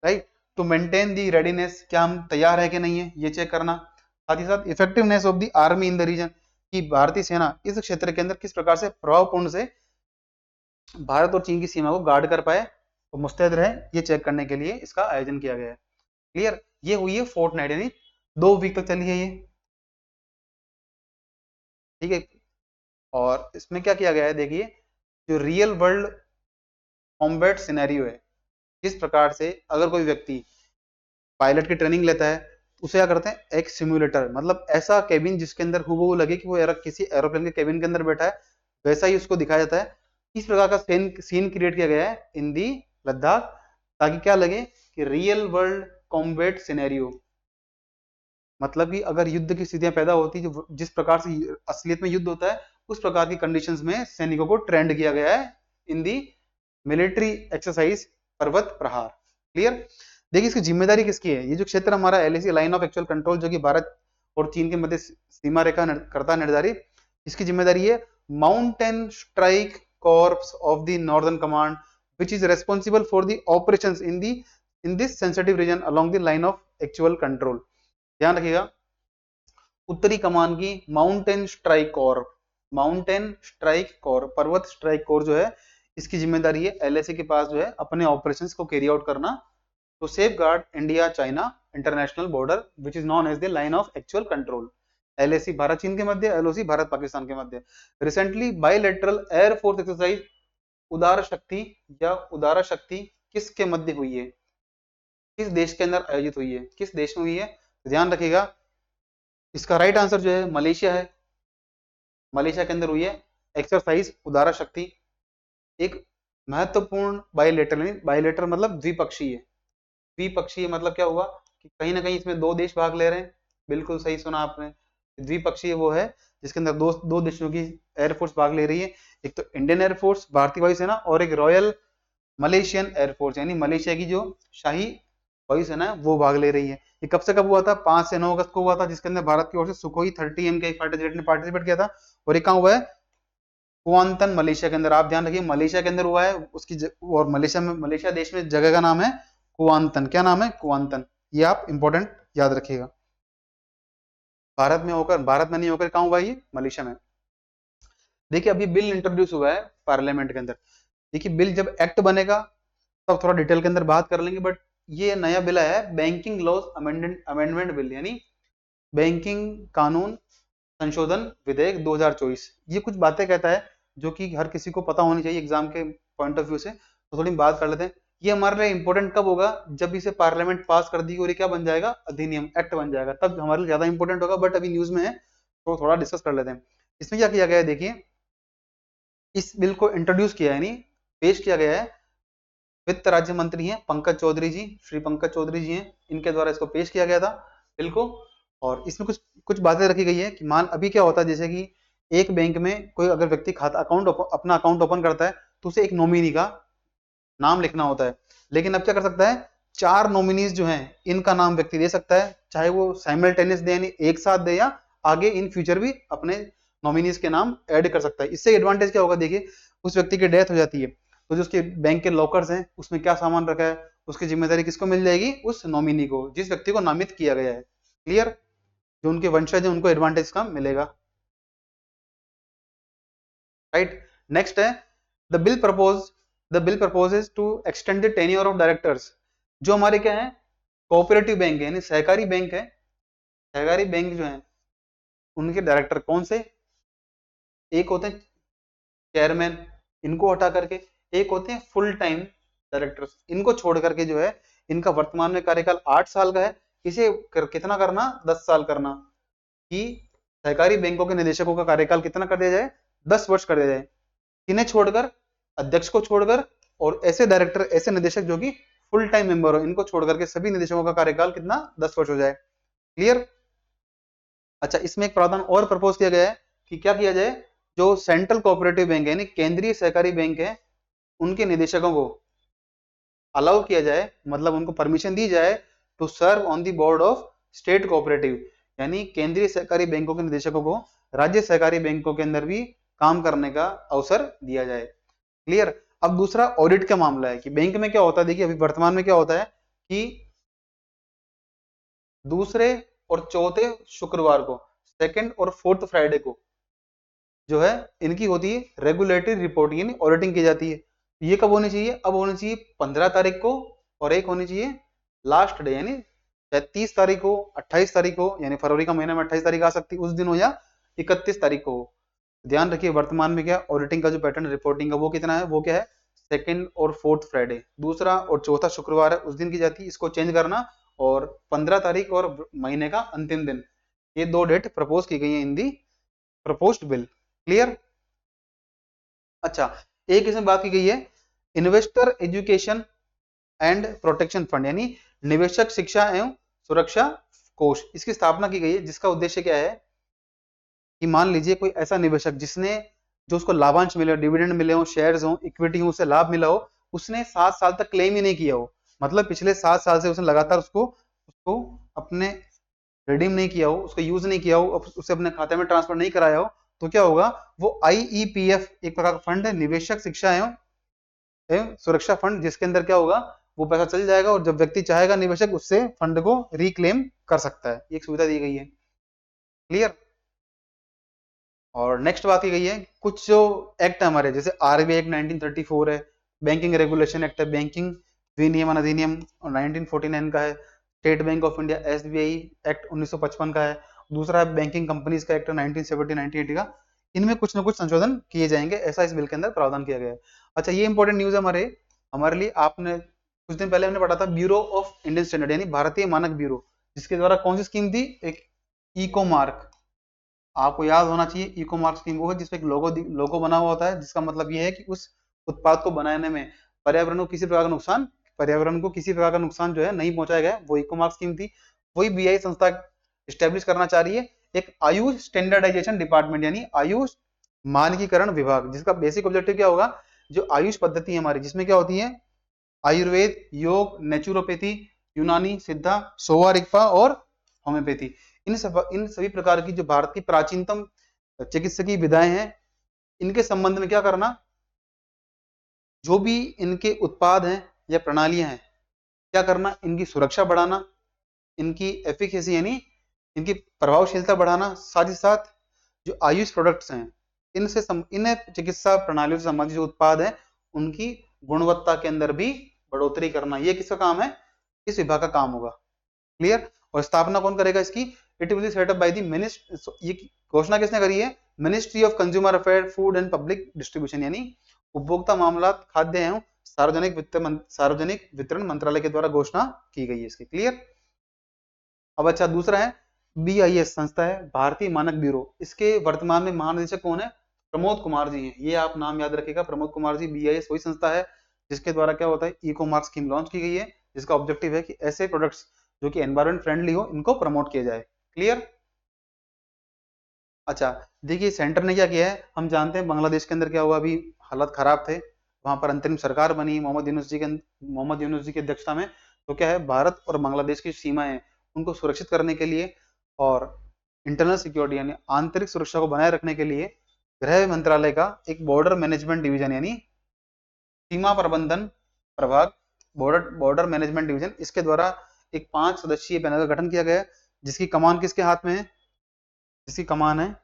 right. To maintain the readiness, क्या हम तैयार है कि नहीं है, ये चेक करना। साथ ही साथ effectiveness of the army in the region, कि भारतीय सेना इस क्षेत्र के अंदर किस प्रकार से प्रभावपूर्ण से भारत और चीन की सीमा को गार्ड कर पाए और मुस्तैद रहे, ये चेक करने के लिए इसका आयोजन किया गया है। क्लियर, ये हुई है फोर्ट नाइट यानी 2 वीक तक चली है ये, ठीक है। और इसमें क्या किया गया है, देखिए जो रियल वर्ल्ड कॉम्बैट सिनेरियो है, किस प्रकार से अगर कोई व्यक्ति पायलट की ट्रेनिंग लेता है, उसे क्या करते हैं, एक सिमुलेटर, मतलब ऐसा केबिन जिसके अंदर हूबहू लगे कि वो किसी एरोप्लेन के केबिन के अंदर बैठा है, वैसा ही उसको दिखाया जाता है। इस प्रकार का सीन क्रिएट किया गया है इन दी लद्दाख, ताकि क्या लगे कि रियल वर्ल्ड कॉम्बैट सिनेरियो, मतलब कि अगर युद्ध की स्थितियां पैदा होती, जो जिस प्रकार से असलियत में युद्ध होता है, उस प्रकार की कंडीशंस में सैनिकों को ट्रेंड किया गया है इन दी मिलिट्री एक्सरसाइज पर्वत प्रहार। क्लियर। देखिए इसकी जिम्मेदारी किसकी है? ये जो क्षेत्र हमारा LAC, line of actual control, जो कि भारत और चीन के मध्य सीमा रेखा करता निर्धारित, इसकी जिम्मेदारी है mountain strike corps of the northern command which is responsible for the operations in this sensitive region along the line of actual control. ध्यान रखिएगा, उत्तरी कमान की mountain strike corps, mountain strike corps, पर्वत स्ट्राइक कोर जो है, इसकी जिम्मेदारी है एलएसी के पास जो है अपने ऑपरेशंस को कैरी आउट करना, to safeguard India China international border which is known as the line of actual control. LAC Bharat चीन के मध्य, एलओसी भारत पाकिस्तान के मध्य। Recently bilateral air force exercise Udara Shakti या उदारा शक्ति किसके मध्य हुई है, किस देश के अंदर आयोजित हुई है, किस देश में हुई है? ध्यान रखिएगा, इसका राइट आंसर जो है मलेशिया है। मलेशिया के अंदर हुई है एक्सरसाइज उदारा शक्ति। एक महत्वपूर्ण बायलेटरल, बायलेटरल मतलब द्विपक्षीय, द्विपक्षीय मतलब क्या हुआ कि कहीं ना कहीं इसमें 2 देश भाग ले रहे हैं, बिल्कुल सही सुना आपने। द्विपक्षीय वो है जिसके अंदर दो देशों की एयरफोर्स भाग ले रही है, एक तो इंडियन एयरफोर्स भारतीय वायुसेना और एक रॉयल मलेशियन एयरफोर्स यानी मलेशिया की जो शाही वायुसेना है वो भाग ले रही है। ये कब से कब हुआ था? 5 से 9 अगस्त को हुआ था, जिसके अंदर भारत की ओर से सुखोई 30 MKI फाइटर जेट ने पार्टिसिपेट किया था। और ये कहाँ हुआ है? कुआंतन मलेशिया के अंदर, आप ध्यान रखिए मलेशिया के अंदर हुआ है और मलेशिया देश में जगह का नाम है कुआंतन। क्या नाम है? कुआंतन। ये आप इंपॉर्टेंट याद रखिएगा। भारत में नहीं होकर कहाँ हुआ ये? मलेशिया में। देखिए अभी बिल इंट्रोड्यूस हुआ है पार्लियामेंट के अंदर। देखिए बिल जब एक्ट बनेगा तब थोड़ा डिटेल के अंदर बात कर लेंगे, बट ये नया बिल आया है, बैंकिंग लॉज अमेंडमेंट बिल, यानी बैंकिंग कानून संशोधन विधेयक 2024। ये कुछ बातें कहता है जो कि हर किसी को पता होनी चाहिए एग्जाम के पॉइंट ऑफ व्यू से, तो थोड़ी बात कर लेते हैं। ये हमारे लिए इंपॉर्टेंट कब होगा? जब इसे पार्लियामेंट पास कर दी और ये क्या बन जाएगा? अधिनियम, एक्ट बन जाएगा, तब हमारे लिए ज्यादा इंपॉर्टेंट होगा, बट अभी न्यूज में है तो थोड़ा डिस्कस कर लेते हैं। इसमें क्या किया गया है? देखिए इस बिल को इंट्रोड्यूस किया है, यानी पेश किया गया है, वित्त राज्य मंत्री हैं पंकज चौधरी जी, श्री पंकज चौधरी जी हैं, इनके द्वारा इसको पेश किया गया था बिल को। और इसमें कुछ कुछ बातें रखी गई है कि मान अभी क्या होता है, जैसे कि एक बैंक में कोई अगर व्यक्ति खाता अपना अकाउंट ओपन करता है तो उसे एक नॉमिनी का नाम लिखना होता है, लेकिन अब क्या कर सकता है? 4 नॉमिनीज जो हैं इनका नाम व्यक्ति दे सकता है, चाहे वो साइमल्टेनियस दे यानी एक साथ दे, या आगे इन फ्यूचर भी अपने नॉमिनीज के नाम ऐड कर सकता है। इससे एडवांटेज क्या होगा? देखिए उस व्यक्ति की डेथ हो जाती है तो जो उसके बैंक के लॉकर्स हैं उसमें क्या सामान रखा है उसकी जिम्मेदारी किसको मिल जाएगी? उस नॉमिनी को, जिस व्यक्ति को नामित किया गया है। क्लियर? जो उनके वंशज हैं उनको एडवांटेज का मिलेगा। राइट, नेक्स्ट है the bill propose the bill proposes to extend the tenure of directors. जो हमारे क्या है? कोऑपरेटिव बैंक है, यानी सहकारी बैंक है, सहकारी बैंक जो है उनके डायरेक्टर कौन से? एक होते हैं चेयरमैन, इनको हटा करके, एक होते हैं फुल टाइम डायरेक्टर्स, इनको छोड़ करके जो है इनका वर्तमान में कार्यकाल 8 साल का है, इसे कितना करना? 10 साल करना, कि सहकारी बैंकों के निदेशकों का कार्यकाल कितना कर दिया जाए? 10 वर्ष कर दिया जाए। किन्हें छोड़कर? अध्यक्ष को छोड़कर, और ऐसे डायरेक्टर, ऐसे निदेशक जो कि फुल टाइम मेंबर हो, इनको छोड़ करके सभी निदेशकों का कार्यकाल कितना? 10 वर्ष हो जाए। क्लियर? अच्छा, इसमें एक प्रावधान और प्रपोज किया गया है कि क्या किया जाए? जो सेंट्रल कोऑपरेटिव बैंक है यानी केंद्रीय सहकारी बैंक है, उनके निदेशकों को अलाउ किया जाए, मतलब उनको परमिशन दी जाए to serve on the board of state cooperative, यानी केंद्रीय सहकारी बैंकों के निदेशकों को राज्य सहकारी बैंकों के अंदर भी काम करने का अवसर दिया जाए। क्लियर? अब दूसरा ऑडिट का मामला है कि बैंक में क्या होता है। देखिए अभी वर्तमान में क्या होता है कि दूसरे और चौथे शुक्रवार को, सेकंड और फोर्थ फ्राइडे को जो है इनकी होती है रेगुलेटरी रिपोर्टिंग, यानी ऑडिटिंग की जाती है। ये कब होनी चाहिए? अब होनी चाहिए 15 तारीख को, और एक होनी चाहिए लास्ट डे, यानी 30 तारीख को, 28 तारीख को, यानी फरवरी का महीना में 28 तारीख आ सकती है उस दिन हो, या 31 तारीख को हो। ध्यान रखिए वर्तमान में क्या ऑडिटिंग का जो पैटर्न रिपोर्टिंग का वो कितना है? वो क्या है? सेकंड और फोर्थ फ्राइडे, दूसरा और चौथा शुक्रवार है उस दिन की जाती है, इसको चेंज करना, और 15 तारीख और महीने का अंतिम दिन, ये 2 डेट प्रपोज की गई है इन दी प्रपोज्ड बिल। क्लियर? अच्छा, एक इसमें बात की गई है investor education and protection fund, यानी निवेशक शिक्षा एवं सुरक्षा कोष, इसकी स्थापना की गई है, जिसका उद्देश्य क्या है कि मान लीजिए कोई ऐसा निवेशक जिसने, जो उसको लाभांश मिले, डिविडेंड मिले हो, शेयर्स हो, इक्विटी हो, उसे लाभ मिला हो, उसने 7 साल तक क्लेम ही नहीं किया हो, मतलब पिछले 7 साल से उसने लगातार उसको उसको अपने रिडीम नहीं किया हो, उसको यूज नहीं किया हो, उसे अपने खाते में ट्रांसफर नहीं कराया हो, तो क्या होगा? वो आईईपीएफ एक प्रकार का फंड है, निवेशक शिक्षा एवं सुरक्षा फंड, जिसके अंदर क्या होगा? वो पैसा चल जाएगा, और जब व्यक्ति चाहेगा निवेशक उससे फंड को रिक्लेम कर सकता है, एक सुविधा दी गई है। क्लियर? और नेक्स्ट बात की गई है कुछ जो एक्ट है हमारे, जैसे आरबीआई एक्ट 1934 है, बैंकिंग रेगुलेशन एक्ट है, बैंकिंग विनियमन अधिनियम 1949 का है, state bank of India SBI act 1955 का है, दूसरा है बैंकिंग कंपनीज का एक्ट 1970-1980 का। इनमें कुछ ना कुछ संशोधन किए जाएंगे, ऐसा इस बिल के अंदर प्रावधान किया गया है। अच्छा, ये इंपॉर्टेंट न्यूज है हमारे हमारे लिए। आपने कुछ दिन पहले हमने पढ़ा था ब्यूरो ऑफ इंडियन स्टैंडर्ड, यानी भारतीय मानक ब्यूरो, जिसके द्वारा कौन सी स्कीम थी? एक इको मार्क, आपको याद होना चाहिए। इको मार्क स्कीम वो है जिसपे एक लोगो बना हुआ होता है, जिसका मतलब ये है कि उस उत्पाद को बनाने में पर्यावरण को किसी प्रकार का नुकसान जो है नहीं पहुंचाया गया, वो इको मार्क स्कीम थी। वही बीआई संस्था स्टेब्लिश करना चाह रही है एक आयुष स्टैंडर्डाइजेशन डिपार्टमेंट, यानी आयुष मानकीकरण विभाग, जिसका बेसिक ऑब्जेक्टिव क्या होगा? जो आयुष पद्धति है हमारी, जिसमें क्या होती है? आयुर्वेद, योग, नेचुरोपैथी, यूनानी, सिद्धा, सोवा रिगपा और होम्योपैथी, इन सभी प्रकार की जो भारत की प्राचीनतम चिकित्सकीय विधाएं हैं, इनके संबंध में क्या करना, जो भी इनके उत्पाद हैं या प्रणालियां हैं, क्या करना, इनकी सुरक्षा बढ़ाना, इनकी एफिकेसी यानी इनकी प्रभावशीलता बढ़ाना, साथ ही साथ जो आयुष प्रोडक्ट्स हैं, इन चिकित्सा प्रणालियों से संबंधित जो उत्पाद हैं उनकी गुणवत्ता के अंदर भी बढ़ोतरी करना, ये किसका काम है, इस विभाग का काम होगा। क्लियर। और स्थापना कौन करेगा इसकी, it will be set up by the ministry, ये घोषणा किसने करी है, ministry of consumer affair, food and public distribution, यानी उपभोक्ता मामला, खाद्य एवं सार्वजनिक वितरण मंत्रालय के द्वारा घोषणा की गई है इसकी। क्लियर। अब अच्छा, दूसरा है BIS संस्था है, भारतीय मानक ब्यूरो, इसके वर्तमान में महानिदेशक कौन है, प्रमोद कुमार जी हैं। ये आप नाम याद रखिएगा, प्रमोद कुमार जी। BIS वही संस्था है जिसके द्वारा क्या होता है, ई-कॉमर्स स्कीम लॉन्च की गई है, जिसका ऑब्जेक्टिव है कि ऐसे प्रोडक्ट्स जो कि एनवायरमेंट फ्रेंडली हो, इनको प्रमोट किया जाए। क्लियर। अच्छा, देखिए सेंटर ने क्या किया है, हम जानते हैं बांग्लादेश के अंदर क्या हुआ, अभी हालात खराब थे, वहां पर अंतरिम सरकार बनी मोहम्मद यूनुस जी की अध्यक्षता में। तो क्या है, भारत और बांग्लादेश की सीमाएं उनको सुरक्षित करने के लिए और इंटरनल सिक्योरिटी यानी आंतरिक सुरक्षा को बनाए रखने के लिए गृह मंत्रालय का एक बॉर्डर मैनेजमेंट डिवीजन यानी सीमा प्रबंधन प्रभाग, बॉर्डर मैनेजमेंट डिवीजन, इसके द्वारा एक 5 सदस्यीय पैनल का गठन किया गया, जिसकी कमान किसके हाथ में है, जिसकी कमान है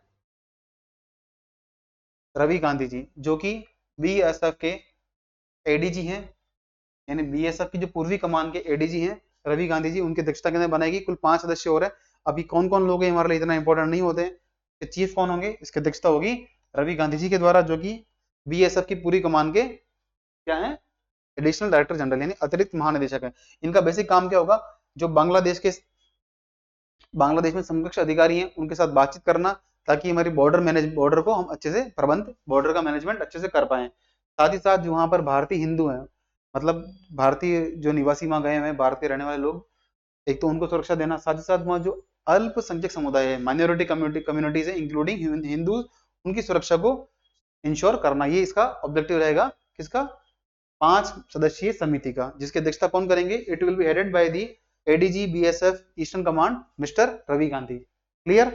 रवि गांधी जी, जो कि BSF के ADG हैं, यानी BSF की जो पूर्वी कमान के ADG हैं रवि गांधी जी, उनकी अध्यक्षता के अंदर बनाएगी। कुल 5 सदस्य और है। अभी कौन कौन लोग हैं हमारे लिए इतना इंपॉर्टेंट नहीं होते हैं, चीफ कौन होंगे, इसकी अध्यक्षता होगी रवि गांधी जी के द्वारा, जो कि BSF की पूरी कमान के क्या है, एडिशनल डायरेक्टर जनरल यानी अतिरिक्त महानिदेशक है। इनका बेसिक काम क्या होगा, जो बांग्लादेश में समकक्ष अधिकारी हैं उनके साथ बातचीत करना, ताकि हमारी बॉर्डर को हम अच्छे से बॉर्डर का मैनेजमेंट अच्छे से कर पाए। साथ ही साथ जो वहां पर भारतीय हिंदू हैं, मतलब भारतीय जो निवासी वहां गए हुए हैं, भारतीय रहने वाले लोग, एक तो उनको सुरक्षा देना, साथ ही साथ वहाँ जो अल्पसंख्यक समुदाय है, माइनॉरिटी कम्युनिटीज है इंक्लूडिंग हिंदू, उनकी सुरक्षा को इंश्योर करना, ये इसका ऑब्जेक्टिव रहेगा किसका, 5 सदस्यीय समिति का, जिसकी अध्यक्षता कौन करेंगे, it will be headed by the ADG BSF eastern command mister Ravi Gandhi. Clear.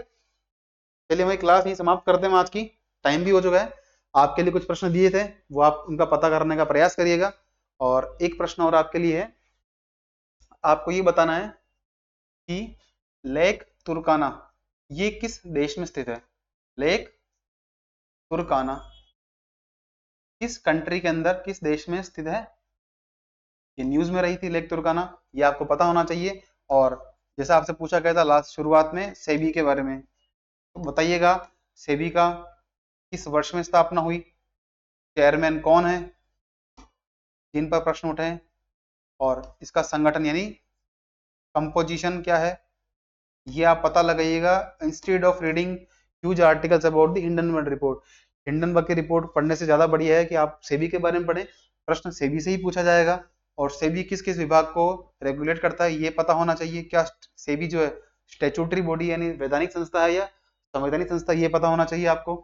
चलिए हमारी क्लास यही समाप्त करते हैं आज की, टाइम भी हो चुका है। आपके लिए कुछ प्रश्न दिए थे, वो आप उनका पता करने का प्रयास करिएगा। और एक प्रश्न और आपके लिए है, आपको ये बताना है कि लेक तुर्काना ये किस देश में स्थित है, लेक तुर्काना किस कंट्री के अंदर, किस देश में स्थित है, ये न्यूज में रही थी लेक तुर्काना, ये आपको पता होना चाहिए। और जैसा आपसे पूछा गया था लास्ट शुरुआत में सेबी के बारे में, तो बताइएगा सेबी का किस वर्ष में स्थापना हुई, चेयरमैन कौन है, जिन पर प्रश्न उठे, और इसका संगठन यानी कंपोजिशन क्या है, ये आप पता लगाइएगा। Instead of reading huge articles about the Hindenburg report, Hindenburg की रिपोर्ट पढ़ने से ज्यादा बढ़िया है कि आप सेबी के बारे में पढ़ें, प्रश्न सेबी से ही पूछा जाएगा। और सेबी किस किस विभाग को रेगुलेट करता है ये पता होना चाहिए। क्या सेबी जो है स्टेचुटरी बॉडी यानी वैधानिक संस्था है या संवैधानिक संस्था, ये पता होना चाहिए आपको।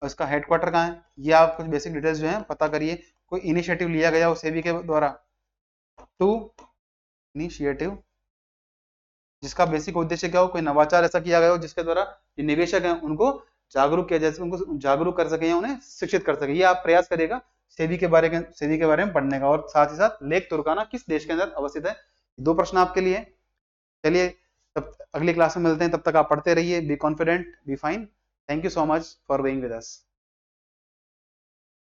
और इसका हेडक्वार्टर कहाँ है, ये आप कुछ बेसिक डिटेल्स जो है पता करिए। कोई इनिशिएटिव लिया गया हो सेबी के द्वारा टू इनिशिएटिव, जिसका बेसिक उद्देश्य क्या हो, कोई नवाचार ऐसा किया गया हो जिसके द्वारा जो निवेशक हैं उनको जागरूक किया जाए, उनको जागरूक कर सके या उन्हें शिक्षित कर सके, ये आप प्रयास करिएगा सेबी के बारे में पढ़ने का। और साथ ही साथ लेक तुर्काना किस देश के अंदर अवस्थित है, 2 प्रश्न आपके लिए। चलिए तब अगली क्लास में मिलते हैं, तब तक आप पढ़ते रहिए, be confident, be fine. Thank you so much for being with us.